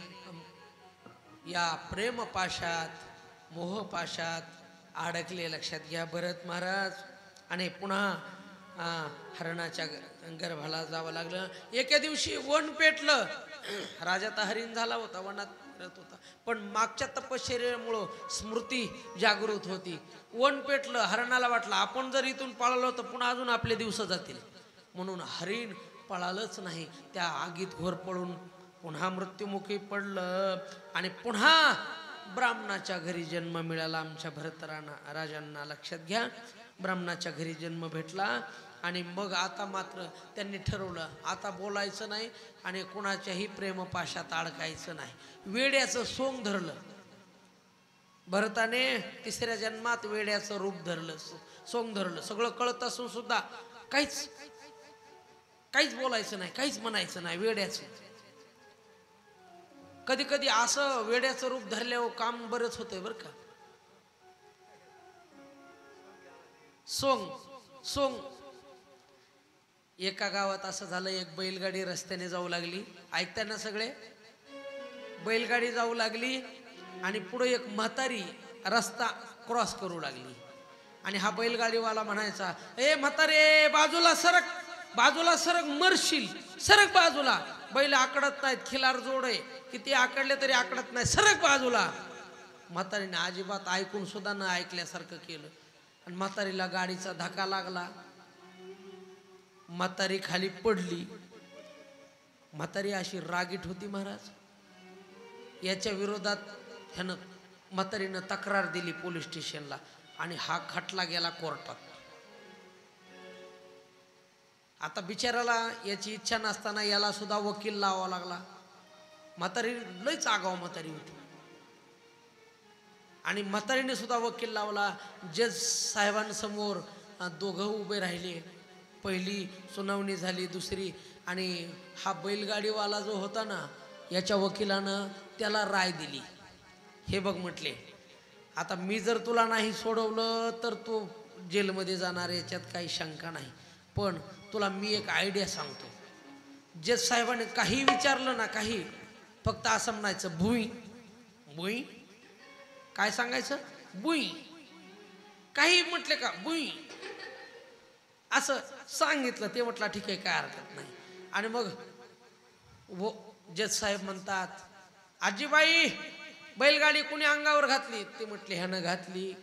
या प्रेमपाशात मोहपाशात अडकले. लक्षात घ्या भरत महाराज आणि पुन्हा हरणाच्या गर्भाला जावं लागलं. एके दिवशी वन पेटलं. राजा तर हरिण झाला होता वनात फिरत होता पण मागच्या तपश्चर्यामुळं स्मृती जागृत होती. वन पेटलं. हरणाला वाटलं आपण जर इथून पळालो तर पुन्हा अजून आपले दिवस जातील म्हणून हरिण पळालंच नाही. त्या आगीत घोर पळून पुन्हा मृत्युमुखी पडलं आणि पुन्हा ब्राह्मणाच्या घरी जन्म मिळाला आमच्या भरत राजांना. लक्षात घ्या ब्राह्मणाच्या घरी जन्म भेटला आणि मग आता मात्र त्यांनी ठरवलं आता बोलायचं नाही आणि कोणाच्याही प्रेमपाशात अडकायचं नाही. वेड्याचं सोंग धरलं. भरताने तिसऱ्या जन्मात वेड्याचं रूप धरलं सोंग धरलं. सगळं कळत असून सुद्धा काहीच बोलायचं नाही काहीच म्हणायचं नाही वेड्याचं. कधी कधी असं वेड्याचं रूप धरल्यावर काम बरंच होतंय बरं का. सोंग एका गावात असं झालं एक बैलगाडी रस्त्याने जाऊ लागली. ऐकताना सगळे बैलगाडी जाऊ लागली आणि पुढे एक म्हातारी रस्ता क्रॉस करू लागली आणि हा बैलगाडीवाला म्हणायचा ए म्हातारे बाजूला सरक मरशील सरक बाजूला. बैल आकडत नाहीत खिलार जोड आहे किती आकडले तरी आकडत नाही सरक बाजूला. म्हातारीने अजिबात ऐकून सुद्धा न ऐकल्यासारखं केलं आणि म्हातारीला गाडीचा धक्का लागला. म्हातारी खाली पडली. म्हातारी अशी रागीट होती महाराज. याच्या विरोधात ह्यानं म्हातारीनं तक्रार दिली पोलीस स्टेशनला आणि हा खटला गेला कोर्टात. आता बिचाराला याची इच्छा नसताना याला सुद्धा वकील लावावा लागला. म्हातारी लयच आगाव म्हातारी होती आणि म्हातारीने सुद्धा वकील लावला. जज साहेबांसमोर दोघं उभे राहिले. पहिली सुनावणी झाली दुसरी आणि हा बैलगाडीवाला जो होता ना याच्या वकिलानं त्याला राय दिली. हे बघ म्हटले आता मी जर तुला नाही सोडवलं तर तू जेलमध्ये जाणार याच्यात काही शंका नाही पण तुला मी एक आयडिया सांगतो. जज साहेबांनी काही विचारलं ना काही फक्त असं म्हणायचं भुई भुई. काय सांगायचं भुई. काही म्हटले का भुई असं सांगितलं. ते म्हटलं ठीक आहे काय हरकत नाही. आणि मग जज साहेब म्हणतात आजीबाई बैलगाडी कुणी अंगावर घातली. ते म्हटले ह्यानं घातली.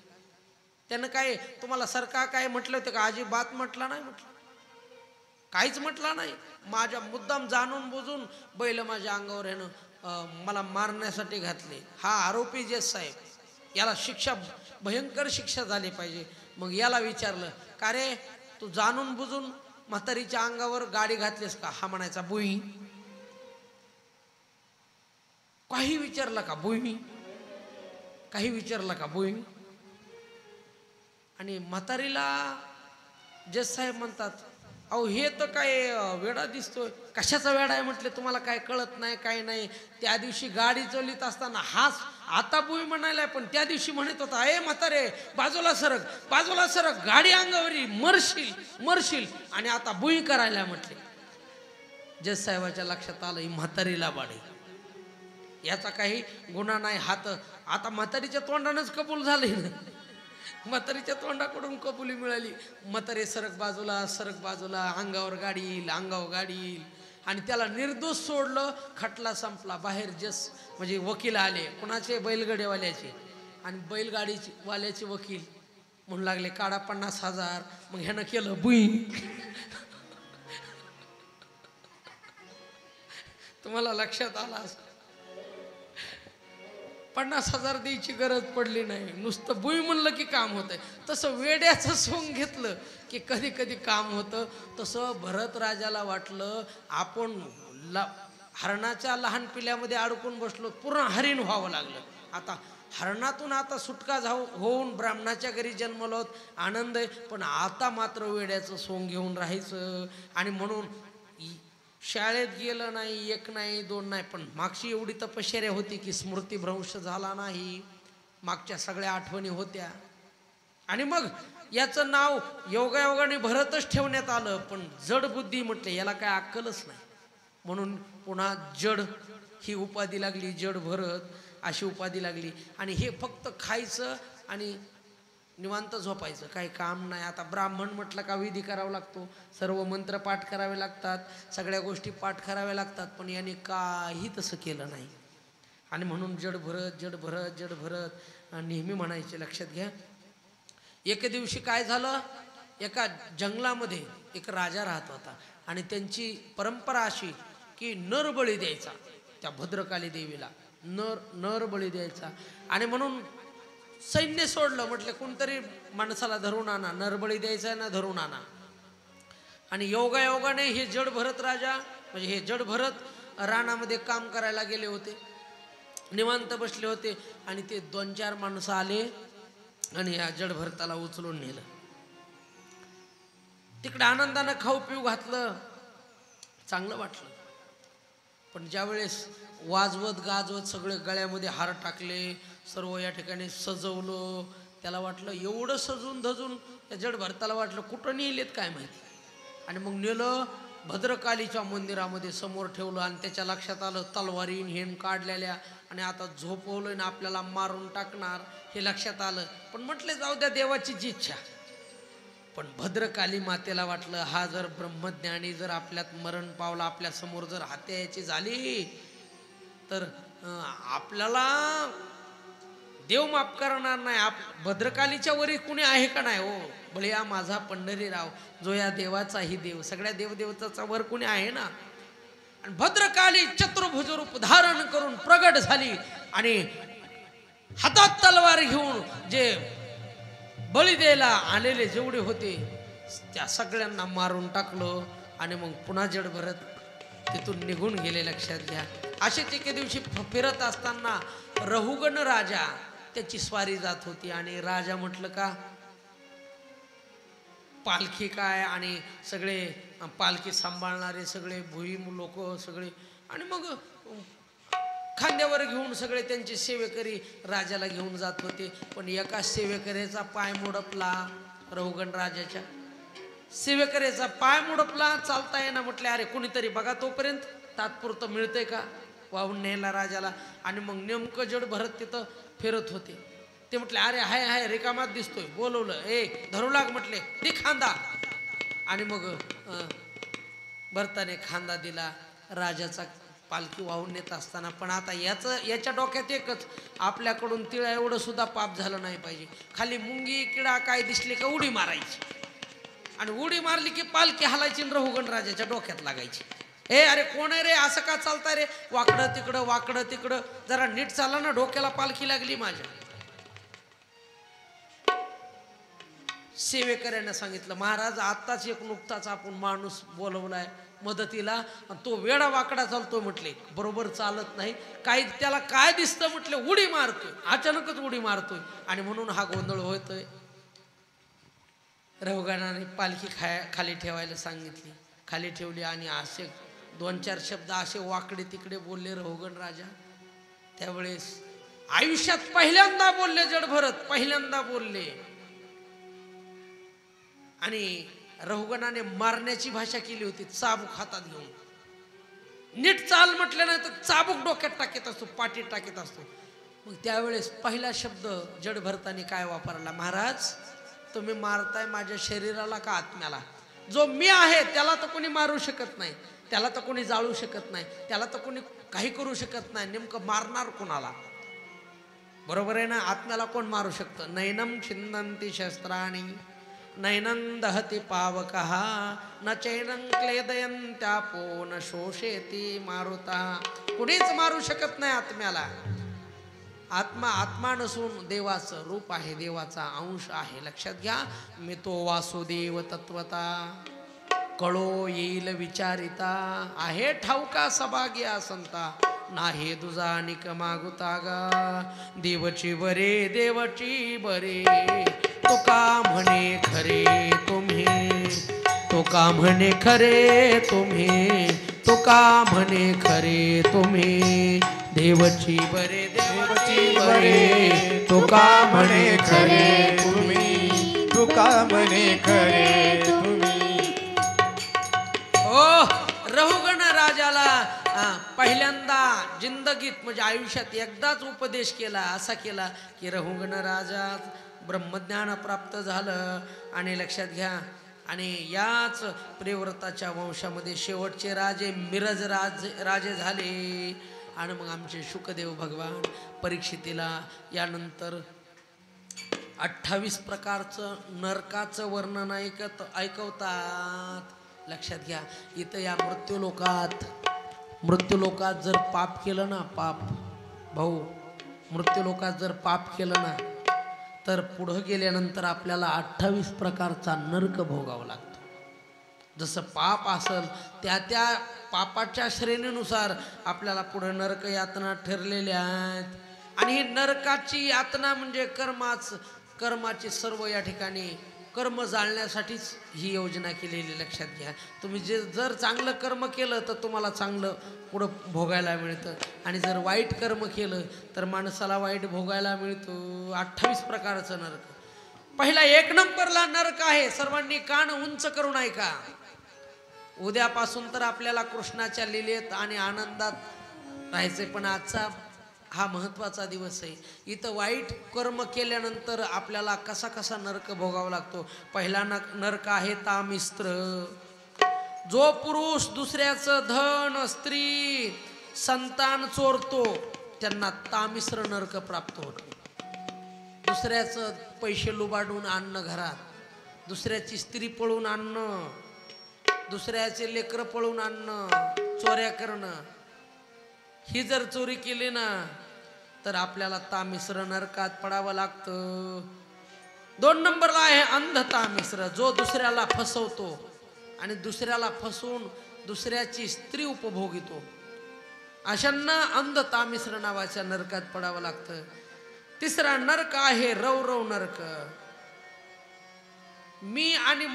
त्यानं काय तुम्हाला सरकार काय म्हटलं होतं का. अजिबात म्हटला नाही म्हटलं काहीच म्हटला नाही. माझ्या मुद्दाम जाणून बुजून बैल माझ्या अंगावर ह्यानं मला मारण्यासाठी घातले. हा आरोपी जज साहेब याला शिक्षा भयंकर शिक्षा झाली पाहिजे. मग याला विचारलं का रे तू जाणून बुजून म्हातारीच्या अंगावर गाडी घातलीस का. हा म्हणायचा बुई. काही विचारलं का बुई. काही विचारलं का बुई. आणि म्हातारीला जज साहेब म्हणतात अहो हे तर काय वेडा दिसतोय. कशाचा वेडा आहे म्हटले तुम्हाला काय कळत नाही काय नाही. त्या दिवशी गाडी चोलीत असताना हाच आता बुई म्हणायला पण त्या दिवशी म्हणत होता ए म्हातारे बाजूला सरक गाडी अंगावरी मरशील आणि आता बुई करायला म्हटले. जज साहेबाच्या लक्षात आलं ही म्हातारीला बाडे याचा काही गुन्हा नाही. हात आता म्हातारीच्या तोंडानंच कबूल झाले. म्हातारीच्या तोंडाकडून कबुली मिळाली. म्हातारे सरक बाजूला अंगावर गाडी येईल आणि त्याला निर्दोष सोडलं. खटला संपला. बाहेर जस म्हणजे वकील आले कुणाचे बैलगाडीवाल्याचे आणि बैलगाडीची वाल्याचे वकील म्हणू लागले काढा 50,000. मग ह्यानं केलं बुई. तुम्हाला लक्षात आला असं 50,000 द्यायची गरज पडली नाही, नुसतं बुई म्हणलं की काम होतंय. तसं वेड्याचं सोंग घेतलं की कधी कधी काम होतं. तसं भरत राजाला वाटलं आपण हरणाच्या लहान पिल्यामध्ये अडकून बसलो, पूर्ण हरिण व्हावं लागलं. आता हरणातून आता सुटका होऊन ब्राह्मणाच्या घरी जन्मलो, आनंद आहे. पण आता मात्र वेड्याचं सोंग घेऊन राहायचं. आणि म्हणून शाळेत गेलं नाही, 1 नाही 2 नाही, पण मागची एवढी तपश्चर्या होती की स्मृतिभ्रंश झाला नाही, मागच्या सगळ्या आठवणी होत्या. आणि मग याचं नाव योगायोगाने भरतच ठेवण्यात आलं. पण जड बुद्धी म्हटले, याला काय अक्कलच नाही, म्हणून पुन्हा जड ही उपाधी लागली, जड भरत अशी उपाधी लागली. आणि हे फक्त खायचं आणि निवांत झोपायचं, काही काम नाही. आता ब्राह्मण म्हटलं का विधी करावा लागतो, सर्व मंत्र पाठ करावे लागतात, सगळ्या गोष्टी पाठ कराव्या लागतात. पण याने काही तसं केलं नाही. आणि म्हणून जड भरत जड भरत जड भरत नेहमी म्हणायचे. लक्षात घ्या, एके दिवशी काय झालं, एका जंगलामध्ये एक राजा राहत होता आणि त्यांची परंपरा अशी की नर बळी द्यायचा त्या भद्रकाली देवीला, नर बळी द्यायचा. आणि म्हणून सैन्य सोडलं, म्हटलं कोणतरी माणसाला धरून आणा, नरबळी द्यायचा ना धरून आणा. आणि योगायोगाने हे जड भरत राजा, म्हणजे हे जड भरत रानामध्ये काम करायला गेले होते, निवांत बसले होते. आणि ते 2-4 माणसं आले आणि या जड भरताला उचलून नेलं. तिकडे आनंदानं खाऊ पिऊ घातलं, चांगलं वाटलं. पण ज्यावेळेस वाजवत गाजवत सगळे गळ्यामध्ये हार टाकले, सर्व या ठिकाणी सजवलं, त्याला वाटलं एवढं सजून धजून त्या जड भरताला वाटलं कुठं नेलेत काय माहिती. आणि मग नेलं भद्रकालीच्या मंदिरामध्ये समोर ठेवलं. आणि त्याच्या लक्षात आलं तलवारीन हेन काढलेल्या, आणि आता झोपवलं ना आपल्याला मारून टाकणार हे लक्षात आलं. पण म्हटले जाऊ द्या, देवाची जी इच्छा. पण भद्रकाली मातेला वाटलं हा जर ब्रह्मज्ञानी जर आपल्यात मरण पावला, आपल्या समोर जर हत्याची झाली तर आपल्याला देव माफ करणार नाही. भद्रकालीच्या वरी कुणी आहे का नाही हो, बळीया माझा पंढरीराव, जो या देवाचाही देव, सगळ्या देवदेवताचा वर कुणी आहे ना. आणि भद्रकाली चतुर्भुज रूप धारण करून प्रगट झाली आणि हातात तलवार घेऊन जे बळी द्यायला आलेले जेवढे होते त्या सगळ्यांना मारून टाकलं. आणि मग पुन्हा जड भरत तिथून निघून गेले. लक्षात घ्या, असेच एके दिवशी फिरत असताना रहुगण राजा त्याची स्वारी जात होती. आणि राजा म्हटलं का पालखी काय, आणि सगळे पालखी सांभाळणारे सगळे भुईम लोक सगळे, आणि मग खांद्यावर घेऊन सगळे त्यांचे सेवेकरी राजाला घेऊन जात होते. पण एका सेवेकऱ्याचा पाय मुडपला, रहुगण राजाच्या सेवेकऱ्याचा पाय मुडपला, चालता येईना. म्हटले अरे कोणीतरी बघा, तोपर्यंत तात्पुरतं मिळतंय का वाहून न्यायला राजाला. आणि मग नेमकं जड भरत तिथं फिरत होते. ते म्हटले अरे हाय हाय रिकामात दिसतोय, बोलवलं, धरू लाग म्हटले, ती खांदा. आणि मग भरताने खांदा दिला. राजाचा पालखी वाहून नेत असताना. पण आता याच्या डोक्यात एकच, आपल्याकडून तिळा एवढं सुद्धा पाप झालं नाही पाहिजे. खाली मुंगी किडा काय दिसले का उडी मारायची, आणि उडी मारली की पालखी हलायची, रहुगण राजाच्या डोक्यात लागायची. अरे कोण आहे रे, असं का चालता रे, वाकडं तिकडं, जरा नीट चाला ना, डोक्याला पालखी लागली माझ्या. सेवेकऱ्यानं सांगितलं महाराज आत्ताच एक नुकताच आपण माणूस बोलवलाय मदतीला, तो वेडा वाकडा चालतो म्हटले, बरोबर चालत नाही, काही त्याला काय दिसतं म्हटले, उडी मारतोय, अचानकच उडी मारतोय, आणि म्हणून हा गोंधळ होतोय. रहुगणाने पालखी खाली ठेवायला सांगितली, खाली ठेवली. आणि असे 2-4 शब्द असे वाकडे तिकडे बोलले रहुगण राजा. त्यावेळेस आयुष्यात पहिल्यांदा बोलले जड भरत, पहिल्यांदा बोलले. आणि रहुगणाने मारण्याची भाषा केली होती, चाबूक हातात घेऊन. नीट चाल म्हटलं नाही तर चाबूक डोक्यात टाकीत असतो, पाठीत टाकीत असतो. मग त्यावेळेस पहिला शब्द जड भरताने काय वापरला, महाराज तुम्ही मारताय माझ्या शरीराला का आत्म्याला, जो मी आहे त्याला तर कोणी मारू शकत नाही, त्याला तर कोणी जाळू शकत नाही, त्याला तर कोणी काही करू शकत नाही, नेमकं मारणार कोणाला, बरोबर आहे ना. आत्म्याला कोण मारू शकतं, नैनम छिंदंती शस्त्राणी नैनंदहति पावकः न चैनं क्लेदयन्त्यापो न शोषेती मारुता. कुणीच मारू शकत नाही आत्म्याला. आत्मा आत्मा नसून देवाचं रूप आहे, देवाचा अंश आहे. लक्षात घ्या. मी तो वासुदेव तत्वता कळो येईल विचारिता. आहे ठाऊका सभाग्या संता नाही दुजा निक मागुता गा. देवची बरे देवची बरे तुका म्हणे खरे तुम्ही. तुका म्हणे खरे तुम्ही. तुका म्हणे खरे तुम्ही. देवची बरे देवची बरे तुका म्हणे खरे तुम्ही. तुका म्हणे खरे तुम्ही. ओ रहुगण राजाला पहिल्यांदा जिंदगीत म्हणजे आयुष्यात एकदाच उपदेश केला. असा केला की रहुगण राजा ब्रह्मज्ञान प्राप्त झालं. आणि लक्षात घ्या. आणि याच प्रियव्रताच्या वंशामध्ये शेवटचे राजे मिरज राजे झाले. आणि मग आमचे शुकदेव भगवान परीक्षितीला यानंतर 28 प्रकारचं नरकाचं वर्णन ऐकवतात. लक्षात घ्या. इथं या मृत्यूलोकात जर पाप केलं ना, पाप भाऊ, मृत्यूलोकात जर पाप केलं ना तर पुढं गेल्यानंतर आपल्याला 28 प्रकारचा नरक भोगावा लागतो. जसं पाप असेल त्या त्या पापाच्या श्रेणीनुसार आपल्याला पुढे नरक यातना ठरलेल्या आहेत. आणि ही नरकाची यातना म्हणजे कर्माची सर्व या ठिकाणी कर्म जाळण्यासाठीच ही योजना केलेली. लक्षात घ्या. तुम्ही जर चांगलं कर्म केलं तर तुम्हाला चांगलं पुढं भोगायला मिळतं. आणि जर वाईट कर्म केलं तर माणसाला वाईट भोगायला मिळतो. 28 प्रकारचं नरक. पहिला 1 नंबरला नरक आहे. सर्वांनी कान उंच करून ऐका. उद्यापासून तर आपल्याला कृष्णाच्या लीलेत आणि आनंदात राहायचे. पण आजचा हा महत्त्वाचा दिवस आहे. इथं वाईट कर्म केल्यानंतर आपल्याला कसा कसा नरक भोगावा लागतो. पहिला नरक आहे तामिस्त्र. जो पुरुष दुसऱ्याचं धन स्त्री संतान चोरतो त्यांना तामिस्त्र नरक प्राप्त होतो. दुसऱ्याचं पैसे लुबाडून आणणं घरात, दुसऱ्याची स्त्री पळून आणणं, दुसऱ्याचे लेकरं पळून आणणं, चोऱ्या करणं, ही जर चोरी केली ना तर आपल्याला तामिस्र नरकात पडावं लागतं. 2 नंबरला आहे अंध तामिस्र. जो दुसऱ्याला फसवतो आणि दुसऱ्याला फसवून दुसऱ्याची स्त्री उपभोगितो अशांना अंध तामिस्र नावाच्या नरकात पडावं लागतं. 3रा नरक आहे रवरव नरक. मी आणि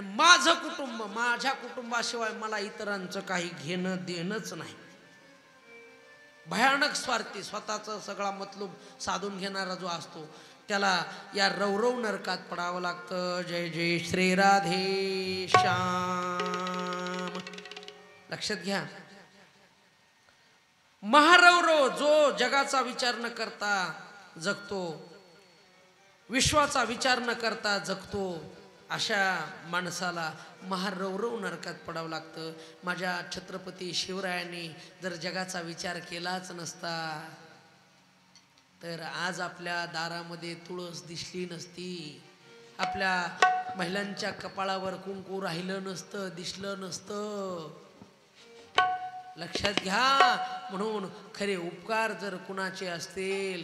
माझं कुटुंब, माझ्या कुटुंबाशिवाय मला इतरांचं काही घेणं देणंच नाही. भयानक स्वार्थी, स्वतःचा सगळा मतलब साधून घेणारा जो असतो त्याला या रवरव नरकात पडावं लागतं. जय जय श्री राधे श्याम. लक्षात घ्या. महारवरव जो जगाचा विचार न करता जगतो, विश्वाचा विचार न करता जगतो, अशा माणसाला महारवरव नरकात पडावं लागतं. माझ्या छत्रपती शिवरायांनी जर जगाचा विचार केलाच नसता तर आज आपल्या दारामध्ये तुळस दिसली नसती. आपल्या महिलांच्या कपाळावर कुंकू राहिलं नसतं, दिसलं नसतं. लक्षात घ्या. म्हणून खरे उपकार जर कुणाचे असतील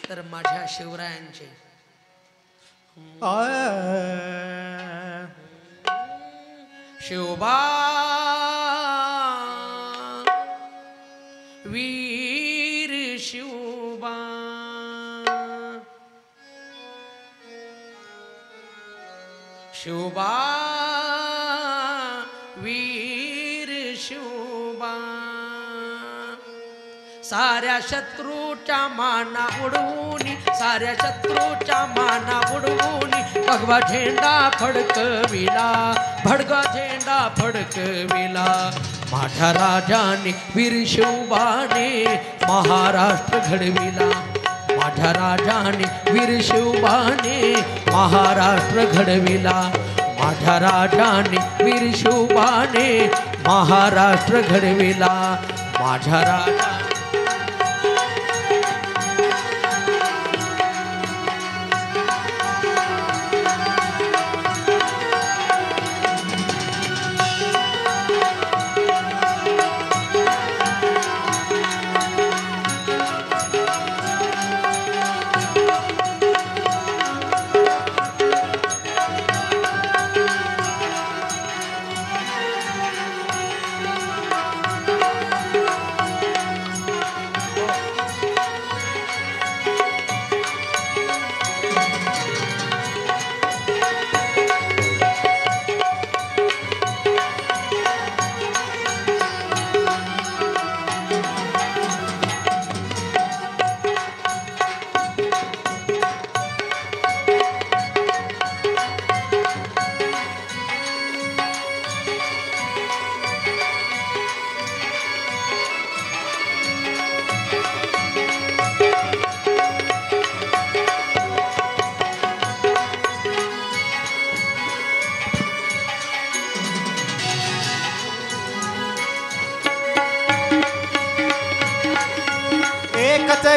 तर माझ्या शिवरायांचे. शिवबा वीर शिवबा, शिवबा वीर शिवबा. साऱ्या शत्रूच्या माना उडवून, साऱ्या शत्रूच्या माना उडवून भगवा झेंडा फडकविला, भडका झेंडा फडकविला. माझ्या राजाने वीर शिवबाने महाराष्ट्र घडविला. माझ्या राजाने वीर शिवबाने महाराष्ट्र घडविला. माझ्या राजाने वीर शिवबाने महाराष्ट्र घडविला. माझ्या राजा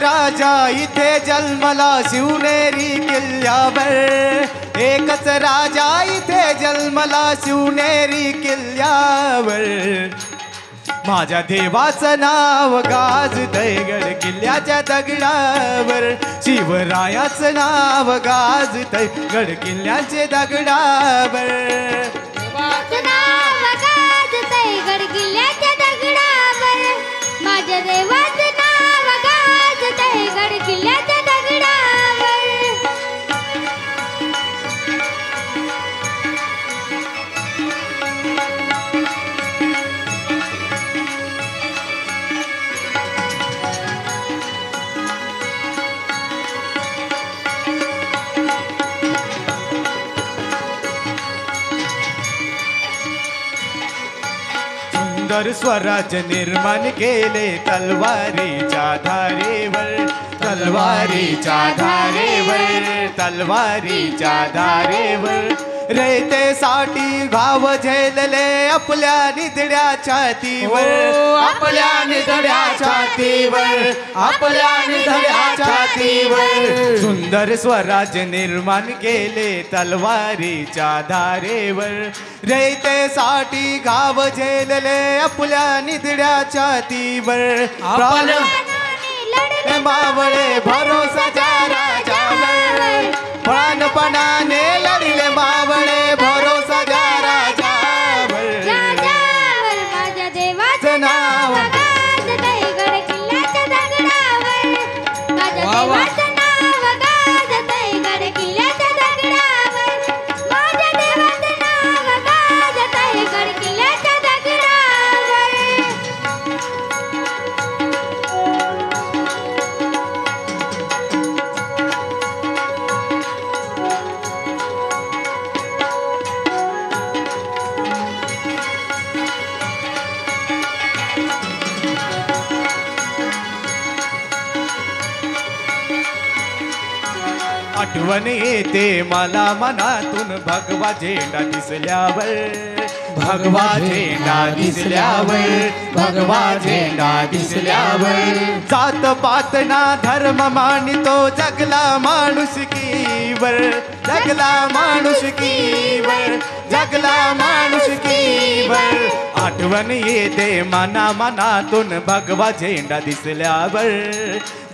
राजा इथे जन्मला शिवनेरी किल्ल्यावर एकच राजा इथे जन्मला शिवनेरी किल्ल्यावर माझ्या देवाचं नाव गाजतंय गड किल्ल्याच्या दगडावर शिवरायाचं नाव गाजतंय गड किल्ल्याच्या दगडावर देवाचं नाव गाजतंय गडकिल्ल्याच्या दगडावर माझ्या देवाचं नाव गाजतंय गडकिल्ल्याच्या दगडावर सुंदर स्वराज्य निर्माण केले तलवारीच्या धारेवर तलवारीच्या धारेवर तलवारीच्या धारेवर रयतेसाठी घाव झेलले आपल्या निधड्या छातीवर आपल्या निधड्या छातीवर आपल्या निधड्या छातीवर सुंदर स्वराज्य निर्माण केले तलवारीच्या धारेवर रयतेसाठी घाव झेलले आपल्या निधड्या छातीवर लढले मावळे भरोसाच्या राजावर प्राणपणाने लढले मावळे भरोसाच्या राजावर माझ्या देवाचं नाव गाजतंय गडकिल्ल्याच्या दगडावर माझ्या देवाचं नाव गाजतंय गडकिल्ल्याच्या दगडावर माझ्या देवाचं नाव गाजतंय गडकिल्ल्याच्या दगडावर आठवण येते मला मनातून भगवा झेंडा दिसल्यावर भगवा झेंडा दिसल्यावर भगवा झेंडा दिसल्यावर जात पात ना धर्म मानितो जगला माणुसकीवर जगला माणुसकीवर जगला माणुसकीवर आठवण येते मनातून भगवा झेंडा दिसल्यावर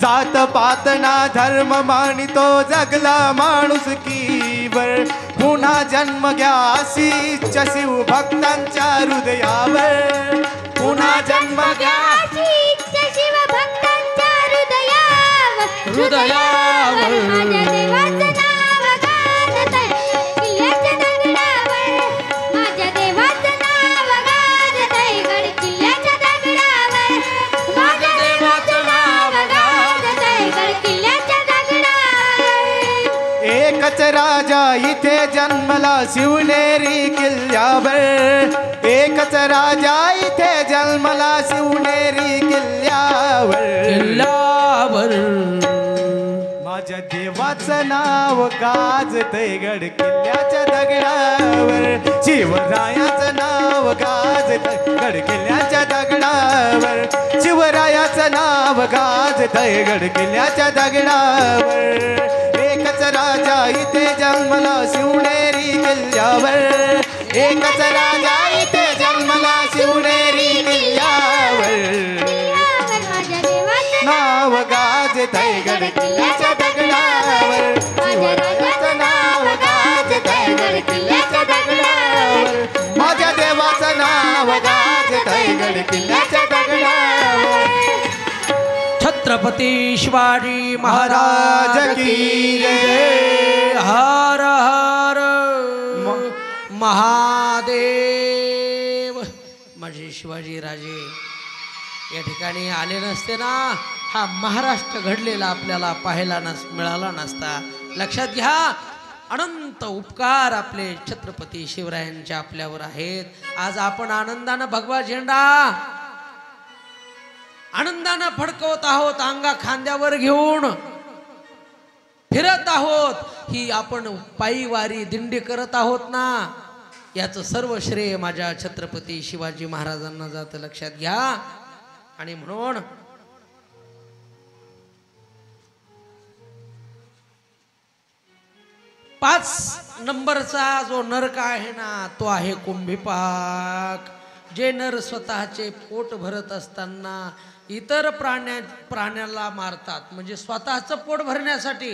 जात पात ना धर्म मानितो जगला माणुसकीवर पुन्हा जन्म घ्या अशी इच्छा शिव भक्तांच्या हृदयावर पुन्हा जन्म घ्या अशी इच्छा शिव भक्तांच्या हृदयावर हृदयावर. माझ्या देवाचं नाव गाजतंय किल्ल्याच्या दगडावर माझ्या देवाचं नाव गाजतंय गडकिल्ल्याच्या दगडावर माझ्या देवाचं नाव गाजतंय गडकिल्ल्याच्या दगडावर एकच राजा इथे जन्मला शिवनेरी किल्ल्यावर एकच राजा इथे जन्मला शिवनेरी किल्ल्यावर किल्ल्यावर माझ्या देवाचं नाव गाजतंय गड किल्ल्याच्या दगडावर शिवरायाचं नाव गाजतंय गड किल्ल्याच्या दगडावर शिवरायाचं नाव गाजतंय गड किल्ल्याच्या दगडावर एकच राजा इथे जन्मला शिवनेरी किल्ल्यावर एकच राजा इथे जन्मला शिवनेरी किल्ल्यावर माझ्या देवाचं नाव गाजतंय गड किल्ल्याच्या दगडावर शिवरायाचं नाव गाजतंय गड किल्ल्याच्या दगडावर माझ्या देवाचं नाव गाजतंय गड किल्ल्याच्या दगडावर छत्रपती शिवाजी महाराज की जय. हर हर महादेव. माझे शिवाजी राजे या ठिकाणी आले नसते ना हा महाराष्ट्र घडलेला आपल्याला पाहायला मिळाला नसता. लक्षात घ्या अनंत उपकार आपले छत्रपती शिवरायांचे आपल्यावर आहेत. आज आपण आनंदानं भगवा झेंडा आनंदानं फडकवत आहोत, अंगा खांद्यावर घेऊन फिरत आहोत. ही आपण पायी वारी दिंडी करत आहोत ना, याचं सर्व श्रेय माझ्या छत्रपती शिवाजी महाराजांना जातं. लक्षात घ्या. आणि म्हणून 5 नंबरचा जो नरक आहे ना तो आहे कुंभीपाक. जे नर स्वतःचे पोट भरत असताना इतर प्राण्याला मारतात, म्हणजे स्वतःचं पोट भरण्यासाठी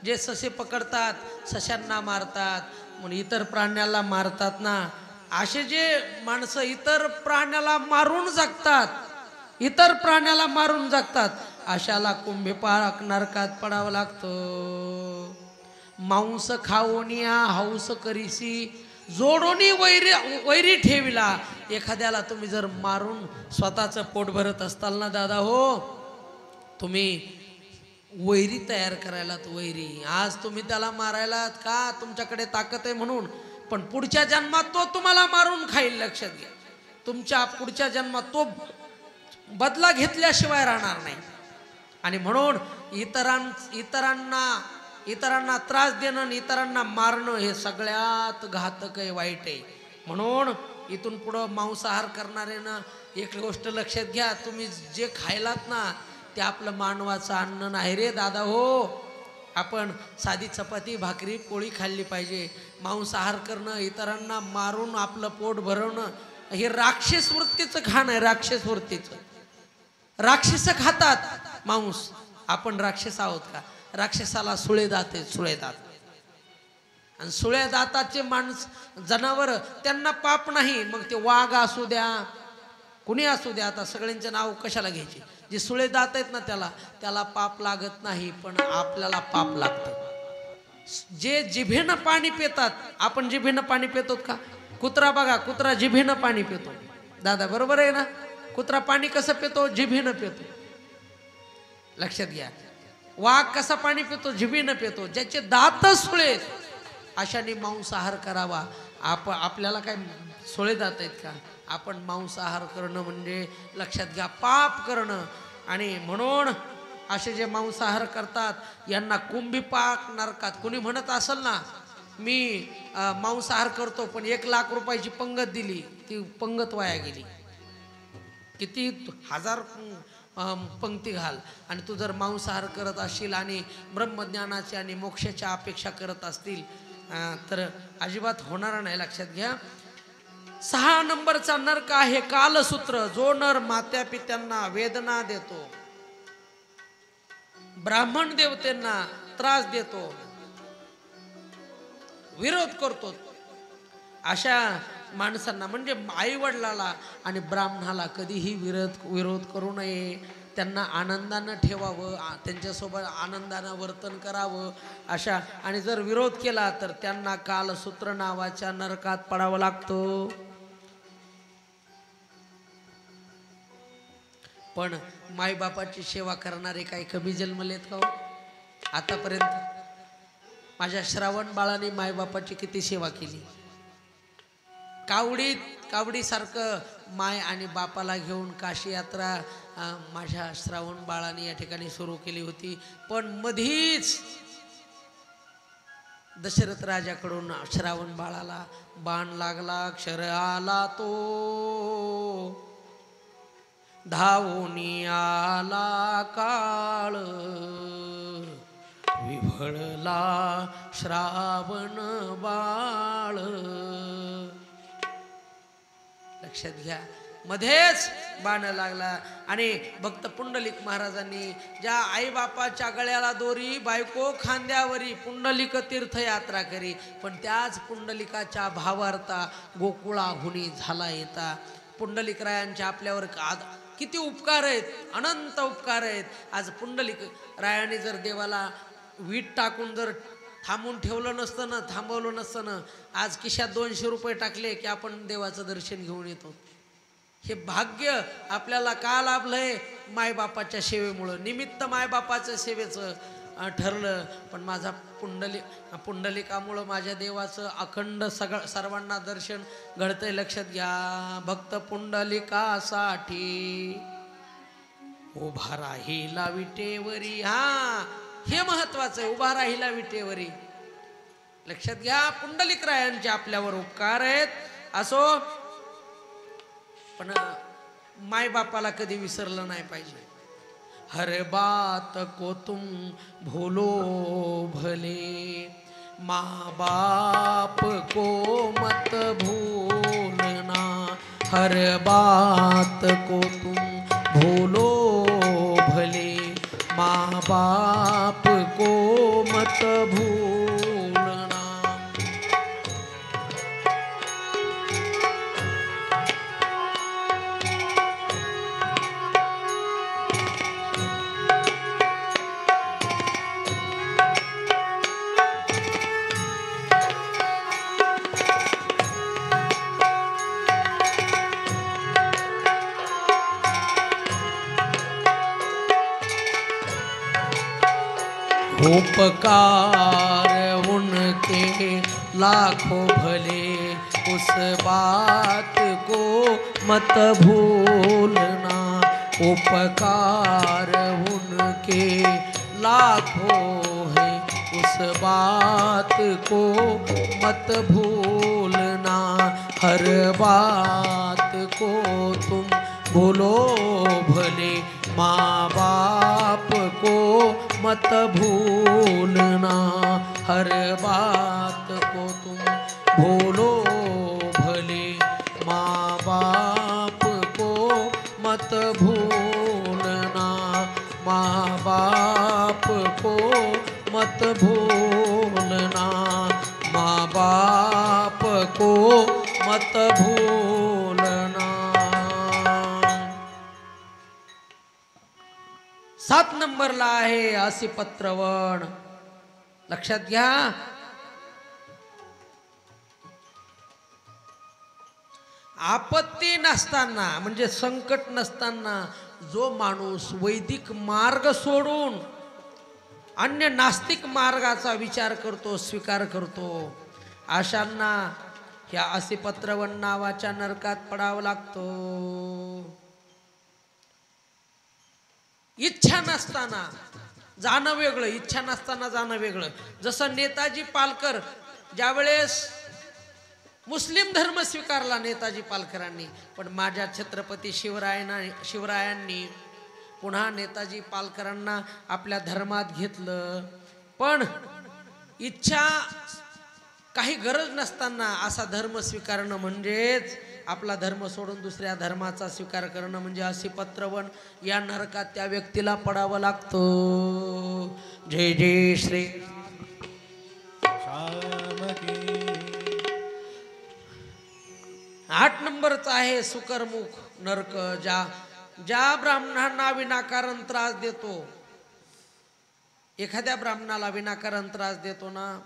जे ससे पकडतात सशांना मारतात म्हणून इतर प्राण्याला मारतात ना, असे जे माणसं इतर प्राण्याला मारून जगतात, इतर प्राण्याला मारून जगतात, अशाला कुंभीपाक नरकात पडावं लागतं. मांस खाऊनिया हौस करीसी जोडोनी वैरी ठेविला. एखाद्याला तुम्ही जर मारून स्वतःचं पोट भरत असताल ना दादा हो, तुम्ही वैरी तयार करायलात. वैरी आज तुम्ही त्याला मारायलात का, तुमच्याकडे ताकद आहे म्हणून, पण पुढच्या जन्मात तो तुम्हाला मारून खाईल. लक्षात घ्या, तुमच्या पुढच्या जन्मात तो बदला घेतल्याशिवाय राहणार नाही. आणि म्हणून इतरांना त्रास देणं आणि इतरांना मारणं हे सगळ्यात घातक आहे, वाईट आहे. म्हणून इथून पुढं मांसाहार करणारे ना एक गोष्ट लक्षात घ्या, तुम्ही जे खायलात ना ते आपलं मानवाचं अन्न नाही रे दादा हो. आपण साधी चपाती भाकरी पोळी खाल्ली पाहिजे. मांसाहार करणं, इतरांना मारून आपलं पोट भरवणं हे राक्षस वृत्तीचं खाणं आहे. राक्षस वृत्तीचं, राक्षस खातात मांस. आपण राक्षस आहोत का? राक्षसाला सुळे दात आहेत, सुळे दात. आणि सुळ्या दाताचे माणूस जनावर त्यांना पाप नाही. मग ते वाघ असू द्या कुणी असू द्या, आता सगळ्यांचे नाव कशाला घ्यायचे. जे सुळे दात आहेत ना त्याला पाप लागत नाही, पण आपल्याला पाप लागतं. जे जिभेनं पाणी पितात, आपण जिभेनं पाणी पितो का? कुत्रा बघा, कुत्रा जिभेनं पाणी पितो दादा, बरोबर आहे ना? कुत्रा पाणी कसं पितो? जिभेनं पितो. लक्षात घ्या. वाघ कसा पाणी पितो? जिभेनं पितो. ज्याचे दात सुळे अशाने मांसाहार करावा. आपल्याला काय सुळे दात आहेत का? आपण मांसाहार करणं म्हणजे लक्षात घ्या पाप करणं. आणि म्हणून असे जे मांसाहार करतात यांना कुंभीपाक नरकात. कुणी म्हणत असेल ना मी मांसाहार करतो पण 1 लाख रुपयाची पंगत दिली, ती पंगत वाया गेली. किती 1000 पंक्ती घाल आणि तू जर मांसाहार करत असशील आणि ब्रह्मज्ञानाची आणि मोक्षाच्या अपेक्षा करत असतील तर अजिबात होणार नाही. लक्षात घ्या. 6 नंबरचा नरक आहे कालसूत्र. जो नर मात्या पित्यांना वेदना देतो, ब्राह्मण देवतेंना त्रास देतो, विरोध करतो, अशा माणसांना म्हणजे आई वडिलाला आणि ब्राह्मणाला कधीही विरोध करू नये. त्यांना आनंदानं ठेवावं, त्यांच्यासोबत आनंदानं वर्तन करावं अशा. आणि जर विरोध केला तर त्यांना कालसूत्र नावाच्या नरकात पडावं लागतं. पण मायबापाची सेवा करणारे काही कमी जन्मलेत का हो? आतापर्यंत माझ्या श्रावण बाळाने मायबापाची किती सेवा केली. कावडीसारखं माय आणि बापाला घेऊन काशी यात्रा माझ्या श्रावण बाळाने या ठिकाणी सुरू केली होती. पण मधीच दशरथ राजाकडून श्रावण बाळाला बाण लागला. क्षर आला तो धावून आला काळ, विभळला श्रावण बाळ. लक्षात घ्या. मध्येच बाण लागला आणि भक्त पुंडलिक महाराजांनी ज्या आईबापाच्या गळ्याला दोरी बायको खांद्यावरी पुंडलिक तीर्थयात्रा करी, पण त्याच पुंडलिकाच्या भावार्था गोकुळाहुनी झाला येता. पुंडलिक रायांच्या आपल्यावर किती उपकार आहेत, अनंत उपकार आहेत. आज पुंडलिक रायाने जर देवाला वीट टाकून जर थांबून ठेवलं नसतं ना, थांबवलं नसतं ना, आज खिशात 200 रुपये टाकले की आपण देवाचं दर्शन घेऊन येतो. हे भाग्य आपल्याला का लाभलंय? मायबापाच्या सेवेमुळं. निमित्त मायबापाच्या सेवेचं ठरलं, पण माझा पुंडलिकामुळं माझ्या देवाचं अखंड सर्वांना दर्शन घडतंय. लक्षात घ्या. भक्त पुंडलिकासाठी उभा राहिला विटेवरी. हा, हे महत्वाचं आहे, उभा राहिला विटेवरी. लक्षात घ्या. पुंडलिक रायांचे आपल्यावर उपकार आहेत असो, पण मायबापाला कधी विसरलं नाही पाहिजे. हर बात को तुम भूलो भले, माँ बाप को मत भूलना, हर बात को तुम भूलो भले, माँ बाप को मत भूलना। उपकार उनके लाखों भले, उस बात को मत भूलना। उपकार उनके लाखों है, उस बात को मत भूलना। हर बात को तुम भूलो भले, माँ बाप को मत भूलना। हर बात को तुम भूलो भले, माँ बाप को मत भूलना। माँ बाप को मत भूलना, माँ बाप को मत भूलना। 7 नंबरला आहे असे पत्रवण. लक्षात घ्या. आपत्ती नसताना म्हणजे संकट नसताना जो माणूस वैदिक मार्ग सोडून अन्य नास्तिक मार्गाचा विचार करतो, स्वीकार करतो, अशांना ह्या असे पत्रवण नावाच्या नरकात पडावं लागतो. इच्छा नसताना जाणं वेगळं, इच्छा नसताना जाणं वेगळं. जसं नेताजी पालकर ज्यावेळेस मुस्लिम धर्म स्वीकारला नेताजी पालकरांनी, पण माझ्या छत्रपती शिवरायांनी पुन्हा नेताजी पालकरांना आपल्या धर्मात घेतलं. पण इच्छा काही गरज नसताना असा धर्म स्वीकारणं म्हणजेच आपला धर्म सोडून दुसऱ्या धर्माचा स्वीकार करणं, म्हणजे असे पत्रवण या नरकात त्या व्यक्तीला पडावं लागतं. जय जय श्री 8 नंबरचा आहे सुकरमुख नरक. ज्या ब्राह्मणांना विनाकारण त्रास देतो, एखाद्या ब्राह्मणाला विनाकारण त्रास देतो ना,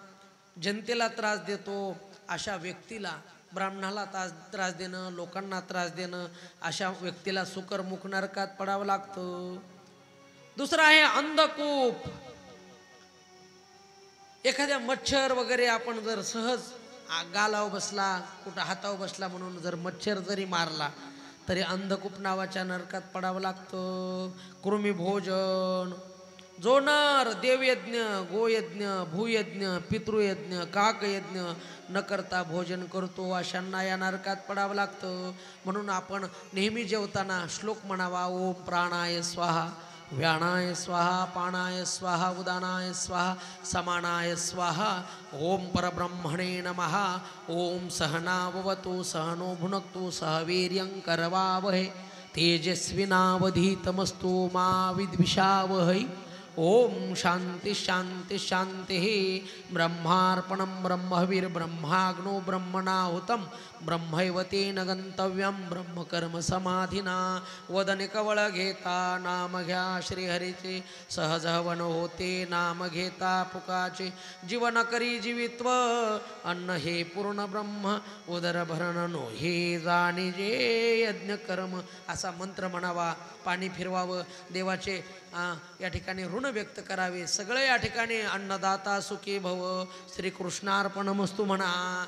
जनतेला त्रास देतो, अशा व्यक्तीला, ब्राह्मणाला त्रास देणं, लोकांना त्रास देणं, अशा व्यक्तीला सुकरमुख नरकात पडावं लागतं. दुसरं आहे अंधकूप. एखाद्या मच्छर वगैरे आपण जर सहज गालावर बसला, कुठं हातावर बसला म्हणून जर मच्छर जरी मारला तरी अंधकूप नावाच्या नरकात पडावं लागतं. कृमी भोजन. जो नर देवयज्ञ, गोयज्ञ, भूयज्ञ, पितृयज्ञ, काकयज्ञ न करता भोजन करतो, अशांना या नरकात पडावं लागतं. म्हणून आपण नेहमी जेवताना श्लोक म्हणावा. ओम प्राणाय स्वाहा, व्यानाय स्वाहा, पानाय स्वाहा, उदानाय स्वाहा, समानाय स्वाहा. ओम परब्रह्मणे नमः. ओम सहनाववतु सहनो भुनक्तु सह वीर्यं करवावहै तेजस्विनावधीतमस्तु मा विद्विषावहै. ओम शांति शांति शांति. ब्रह्मार्पणं ब्रह्मविर्ब्रह्माग्नो ब्रह्मणाहुतं ब्रह्मैव तेन गंतव्यं ब्रह्मकर्म समाधिना. वदने कवळ घेता नाम घ्या श्रीहरीचे, सहज हवन होते नाम घेता पुकाचे. जीवन करी जीवित्व अन्न हे पूर्ण ब्रह्म, उदर भरण नो हे जाणीजे यज्ञ कर्म. असा मंत्र म्हणावा. पाणी फिरवावं. देवाचे या ठिकाणी ऋण व्यक्त करावे. सगळे या ठिकाणी अन्नदाता सुखी भव श्रीकृष्णार्पणमस्तु म्हणा.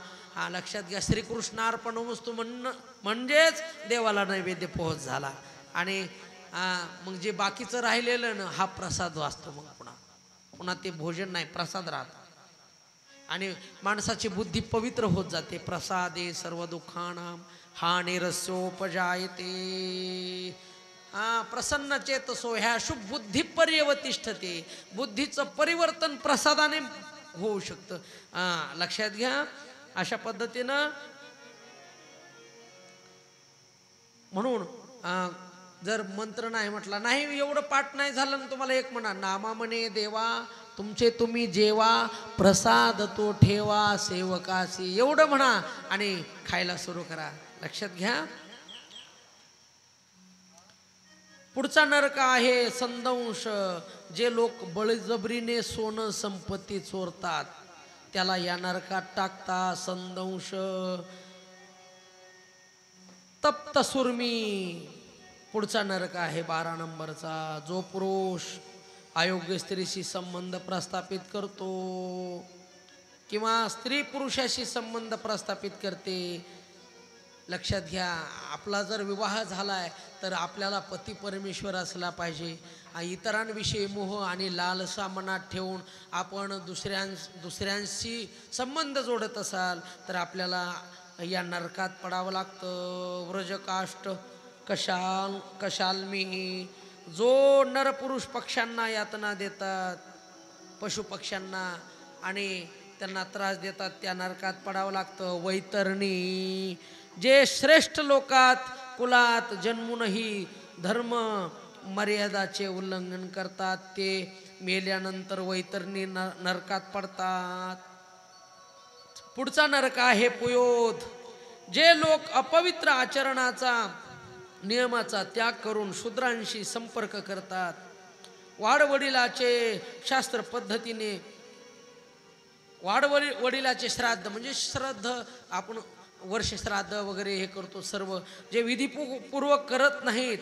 लक्षात घ्या. श्रीकृष्णार्पणमस्तु म्हणजेच देवाला नैवेद्य पोहोच झाला. आणि मग जे बाकीचं राहिलेलं ना, हा प्रसाद वाचतो. मग पुन्हा ते भोजन नाही, प्रसाद राहतो. आणि माणसाची बुद्धी पवित्र होत जाते. प्रसादे सर्व दुःखानां हानिरस्योपजायते. प्रसन्न चेतसो ह्या शुभ बुद्धी पर्यवतिष्ठते. बुद्धीचं परिवर्तन प्रसादाने होऊ शकतं. लक्षात घ्या. अशा पद्धतीनं म्हणून जर मंत्र नाही म्हटला, नाही एवढं पाठ नाही झालं ना, तुम्हाला एक म्हणा, नामा म्हणे देवा तुमचे तुम्ही जेवा, प्रसाद तो ठेवा सेवकासी, एवढं म्हणा आणि खायला सुरू करा. लक्षात घ्या. पुढचा नरक आहे संदंश. जे लोक बळजबरीने सोनं संपत्ती चोरतात त्याला या नरकात टाकता. संदंश. तप्त सुर्मी पुढचा नरक आहे 12 नंबरचा. जो पुरुष अयोग्य स्त्रीशी संबंध प्रस्थापित करतो किंवा स्त्री पुरुषाशी संबंध प्रस्थापित करते. लक्षात घ्या. आपला जर विवाह झालाय तर आपल्याला पती परमेश्वर असला पाहिजे. इतरांविषयी मोह आणि लालसा मनात ठेवून आपण दुसऱ्यांशी संबंध जोडत असाल तर आपल्याला या नरकात पडावं लागतं. व्रजकाष्ट कशालमी. जो नरपुरुष पक्ष्यांना यातना देतात, पशुपक्ष्यांना, आणि त्यांना त्रास देतात त्या नरकात पडावं लागतं. वैतरणी. जे श्रेष्ठ लोकात कुलात जन्मूनही धर्म मर्यादाचे उल्लंघन करतात ते मेल्यानंतर वैतरणी नरकात पडतात. पुढचा नरक आहे पुयोध. जे लोक अपवित्र आचरणाचा नियमाचा त्याग करून शूद्रांशी संपर्क करतात, वाडवडिलाचे शास्त्र पद्धतीने वडिलाचे श्राद्ध म्हणजे श्राद्ध आपण वर्ष श्राद्ध वगैरे हे करतो सर्व, जे विधीपूर्वक करत नाहीत.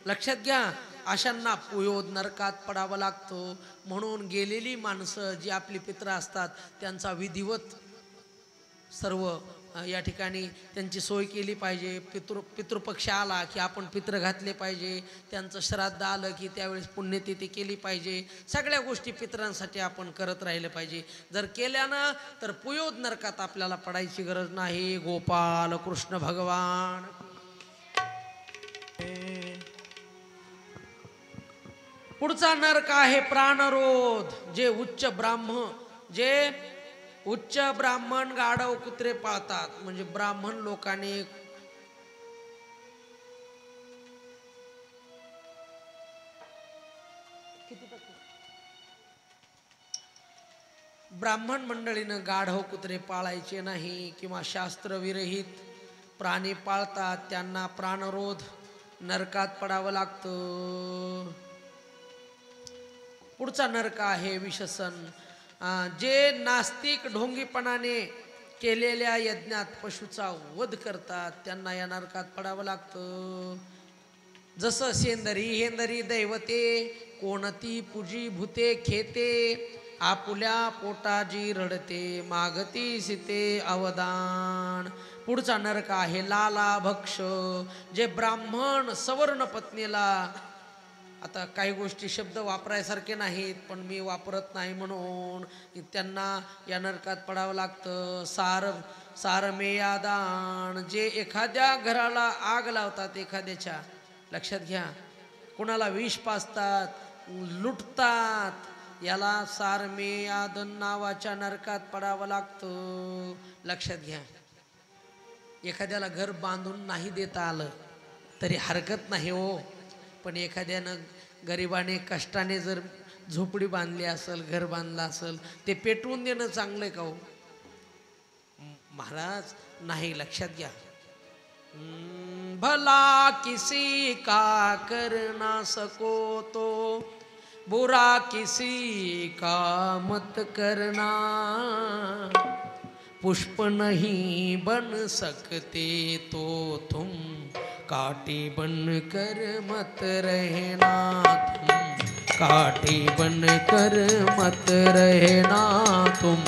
लक्षात घ्या. अशांना पुयोध नरकात पडावं लागतं. म्हणून गेलेली माणसं जी आपली पित्र असतात त्यांचा विधिवत सर्व या ठिकाणी त्यांची सोय केली पाहिजे. पितृपक्ष आला की आपण पित्र घातले पाहिजे. त्यांचं श्राद्ध आलं की त्यावेळेस पुण्यतिथी केली पाहिजे. सगळ्या गोष्टी पितरांसाठी आपण करत राहिले पाहिजे. जर केल्यानं तर पुयोध नरकात आपल्याला पडायची गरज नाही. गोपाल कृष्ण भगवान. पुढचा नरक आहे प्राणरोध. जे उच्च ब्राह्मण गाढव कुत्रे पाळतात, म्हणजे ब्राह्मण लोकांनी ब्राह्मण मंडळीनं गाढव कुत्रे पाळायचे नाही किंवा शास्त्रविरहित प्राणी पाळतात त्यांना प्राणरोध नरकात पडावं लागतं. पुढचा नरक आहे विशसन. जे नास्तिक ढोंगीपणाने केलेल्या यज्ञात पशुचा वध करतात त्यांना या नरकात पडावं लागतं. जसं सेंदरी हेंदरी दैवते कोणती पूजी भूते खेते, आपुल्या पोटाजी रडते मागती सीते अवदान. पुढचा नरक आहे लाला भक्ष. जे ब्राह्मण सवर्ण पत्नीला, आता काही गोष्टी शब्द वापरायसारखे नाहीत पण मी वापरत नाही म्हणून त्यांना या नरकात पडावं लागतं. सारमेयादान. जे एखाद्या घराला आग लावतात एखाद्याच्या, लक्षात घ्या, कुणाला विष पाजतात, लुटतात, याला सारमेयादन नावाच्या नरकात पडावं लागतं. लक्षात घ्या. एखाद्याला घर बांधून नाही देता आलं तरी हरकत नाही हो, पण एखाद्यानं गरिबाने कष्टाने जर झोपडी बांधली असेल, घर बांधलं असेल, ते पेटवून देणं चांगलं का हो महाराज? नाही. लक्षात घ्या. भला किसी का कर ना सको तो बुरा किसी का मत करना, पुष्प नहीं बन सकते तो तुम काटी बन कर मत रहना, तुम काटी बन कर मत रहना, तुम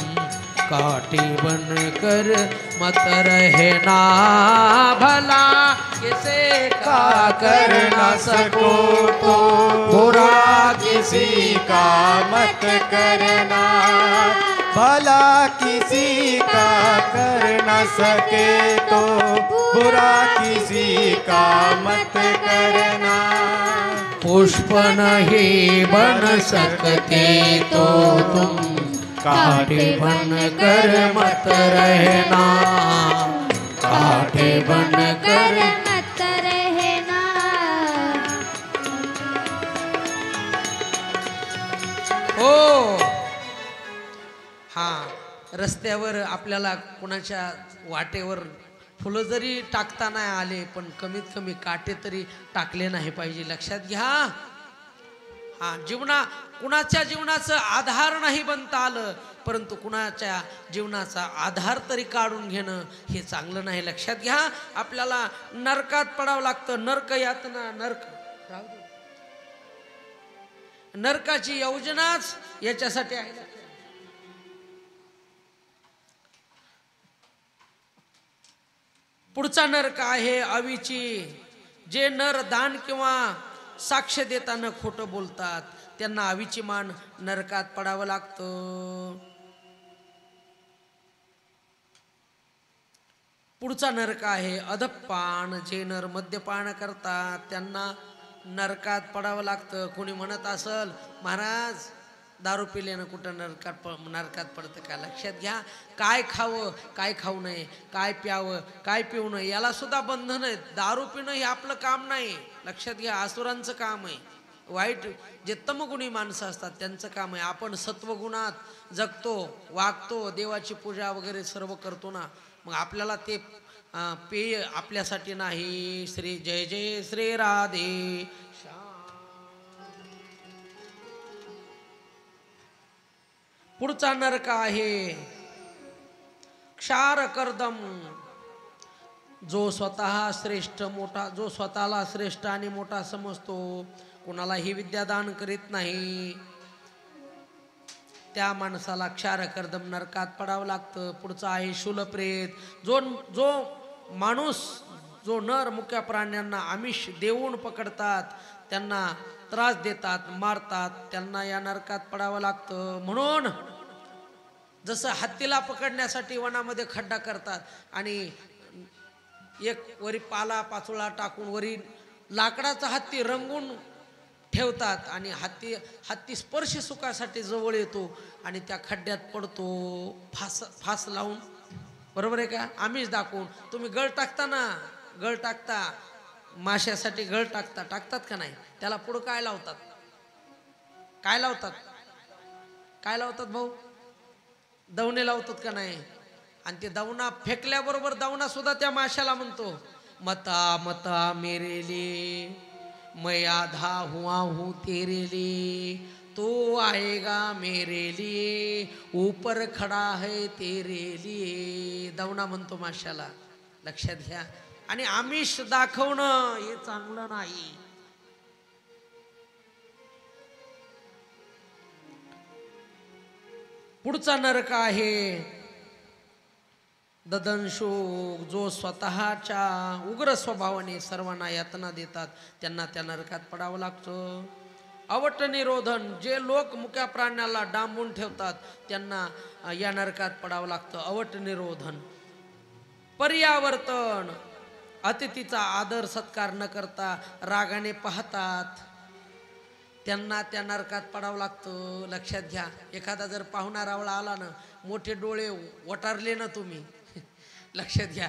काटी बन कर मत रहना. भला किसी का कर ना सको तो बुरा किसी का मत करना, भला किसी का कर न सके तो बुरा किसी का मत करना. पुष्प नहीं बन सकते तो तुम काठे बन कर मत रहना, काठे बन कर मत रहना। हो हा, रस्त्यावर आपल्याला कुणाच्या वाटेवर फुलं जरी टाकता नाही आले पण कमीत कमी काटे तरी टाकले नाही पाहिजे, लक्षात घ्या. हा, कुणाच्या जीवनाचं आधार नाही बनता आलं परंतु कुणाच्या जीवनाचा आधार तरी काढून घेणं हे चांगलं नाही, लक्षात घ्या. आपल्याला नरकात पडावं लागतं, नरक यातना, नरकाची योजनाच याच्यासाठी आहे. पुढचा नरक आहे अविची. जे नर दान किंवा साक्ष देताना खोटं बोलतात त्यांना अविची मान नरकात पडावं लागतं. पुढचा नरक आहे अधपान. जे नर मद्यपान करतात त्यांना नरकात पडावं लागतं. कोणी म्हणत असल महाराज दारू पिल्यानं कुठं नरकात पडतं का, लक्षात घ्या. काय खावं काय खाऊ नये, काय प्यावं काय पिऊ नये याला सुद्धा बंधन आहे. दारू पिणं हे आपलं काम नाही, लक्षात घ्या. असुरांचं काम आहे. वाईट जे तमगुणी माणसं असतात त्यांचं काम आहे. आपण सत्वगुणात जगतो, वागतो, देवाची पूजा वगैरे सर्व करतो ना, मग आपल्याला ते पेय आपल्यासाठी नाही. श्री जय जय श्री राधे. पुढचा नरक आहे क्षार कर्दम. जो स्वतः श्रेष्ठ मोठा, जो स्वतःला श्रेष्ठ आणि मोठा समजतो, कोणालाही विद्यादान करीत नाही, त्या माणसाला क्षार कर्दम नरकात पडावं लागतं. पुढचा आहे शूलप्रेत. जो माणूस, जो नर मुक्या प्राण्यांना आमिष देऊन पकडतात, त्यांना त्रास देतात, मारतात, त्यांना या नरकात पडावं लागतं. म्हणून जसं हत्तीला पकडण्यासाठी वनामध्ये खड्डा करतात आणि एक वरी पाला पाचोळा टाकून वरी लाकडाचा हत्ती रंगून ठेवतात आणि हत्ती स्पर्श सुखासाठी जवळ येतो आणि त्या खड्ड्यात पडतो फास लावून, बरोबर आहे का, आमिष दाखवून. तुम्ही गळ टाकता ना, गळ टाकता, माशासाठी गळ टाकतात का नाही, त्याला पुढं काय लावतात, काय लावतात, काय लावतात भाऊ, दवणे लावतात का नाही. आणि ते दवना फेकल्याबरोबर दवना सुद्धा त्या माशाला म्हणतो मता मता मेरे लिए, मैं आधा हुआ हूँ तेरे लिए, तो आएगा मेरे लिए, ऊपर खडा है तेरे लिए, दवना म्हणतो माशाला, लक्षात घ्या. आणि आमिष दाखवणं हे चांगलं नाही. पुढचा नरक आहे ददंशोक. जो स्वतःच्या उग्र स्वभावाने सर्वांना यातना देतात त्यांना त्या नरकात पडावं लागतं. अवट निरोधन. जे लोक मुक्या प्राण्याला डांबून ठेवतात त्यांना या नरकात पडावं लागतं. अवट निरोधन. पर्यावर्तन. अतिथीचा आदर सत्कार न करता रागाने पाहतात त्यांना त्या नरकात पडावं लागतं. लक्षात घ्या. एखादा जर पाहुणा रावळा आला ना, मोठे डोळे वटारले ना तुम्ही, लक्षात घ्या,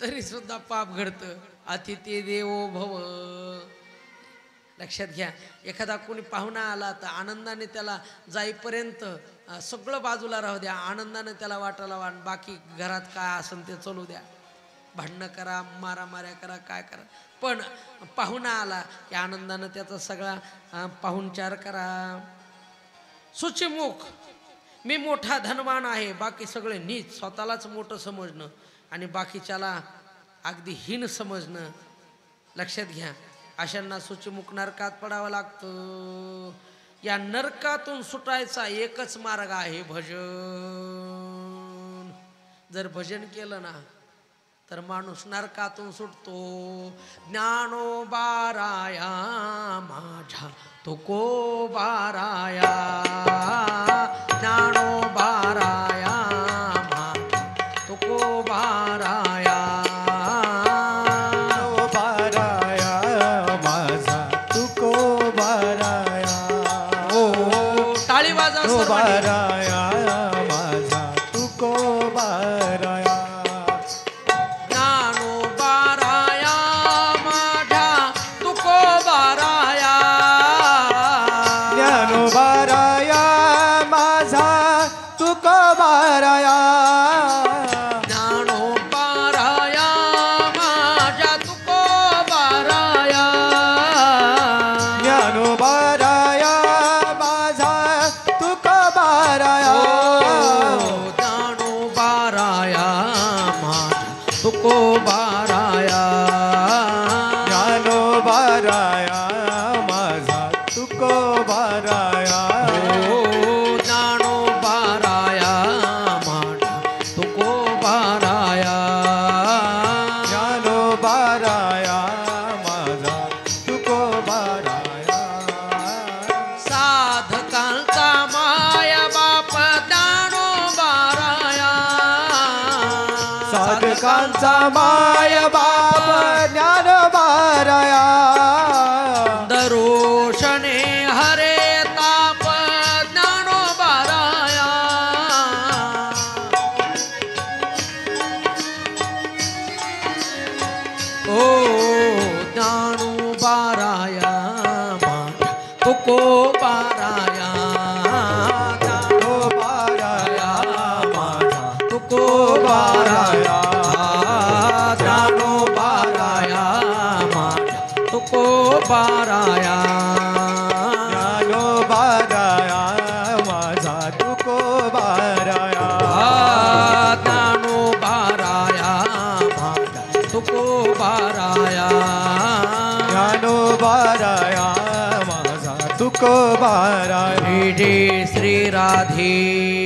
तरी सुद्धा पाप घडतं. अतिथी देवो भव. लक्षात घ्या. एखादा कोणी पाहुणा आला तर आनंदाने त्याला जाईपर्यंत सगळं बाजूला राहू द्या, आनंदाने त्याला वाटायला वाण, बाकी घरात काय असेल ते चालू द्या, भांडणं करा, मारामाऱ्या करा, काय करा, पण पाहुणा आला की आनंदानं त्याचा सगळा पाहुणचार करा. सुचिमुख. मी मोठा धनवान आहे, बाकी सगळे नीच, स्वतःलाच मोठं समजणं आणि बाकीच्याला अगदी हीन समजणं. लक्षात घ्या. अशांना सुचिमुख नरकात पडावं लागतं. या नरकातून सुटायचा एकच मार्ग आहे भजन. जर भजन केलं ना तर माणूस नरकातून सुटतो. ज्ञानोबाराया माझा तुकोबाराया, ज्ञानोबाराया माझा तुकोबाराया, बाराया माझा तुकोबाराया. टाळी वाजवा सर्वांनी. तुकोबाराया ज्ञानोबाराया माझ्या तुकोबाराया ज्ञानोबाराया माझा तुकोबाराया ज्ञानोबाराया माझ्या तुकोबाराया ज्ञानोबाराया माझा तुकोबाराया ज्ञानोबाराया माझ्या तुकोबाराया ज्ञानोबाराया माझा तुकोबाराया साधकांचा माया बाप ज्ञानोबाराया साधकांचा माय बाप ज्ञानोबाराया दरोषणे हरे ताप ज्ञानोबाराया ओ ज्ञानोबाराया माझ्या तुकोबाराया ज्ञानोबाराया माझा तुकोबाराया ज्ञानोबाराया माझ्या तुकोबाराया ज्ञानोबाराया माझा तुकोबाराया ज्ञानोबाराया माझ्या तुकोबाराया ज्ञानोबाराया माझा तुकोबाराया श्री श्री राधे कृष्ण प्रेमानंद हरे कृष्ण हरे कृष्ण कृष्ण कृष्ण हरे हरे हरे राम हरे राम राम राम हरे हरे माझा तुकोबाराया श्री श्री राधे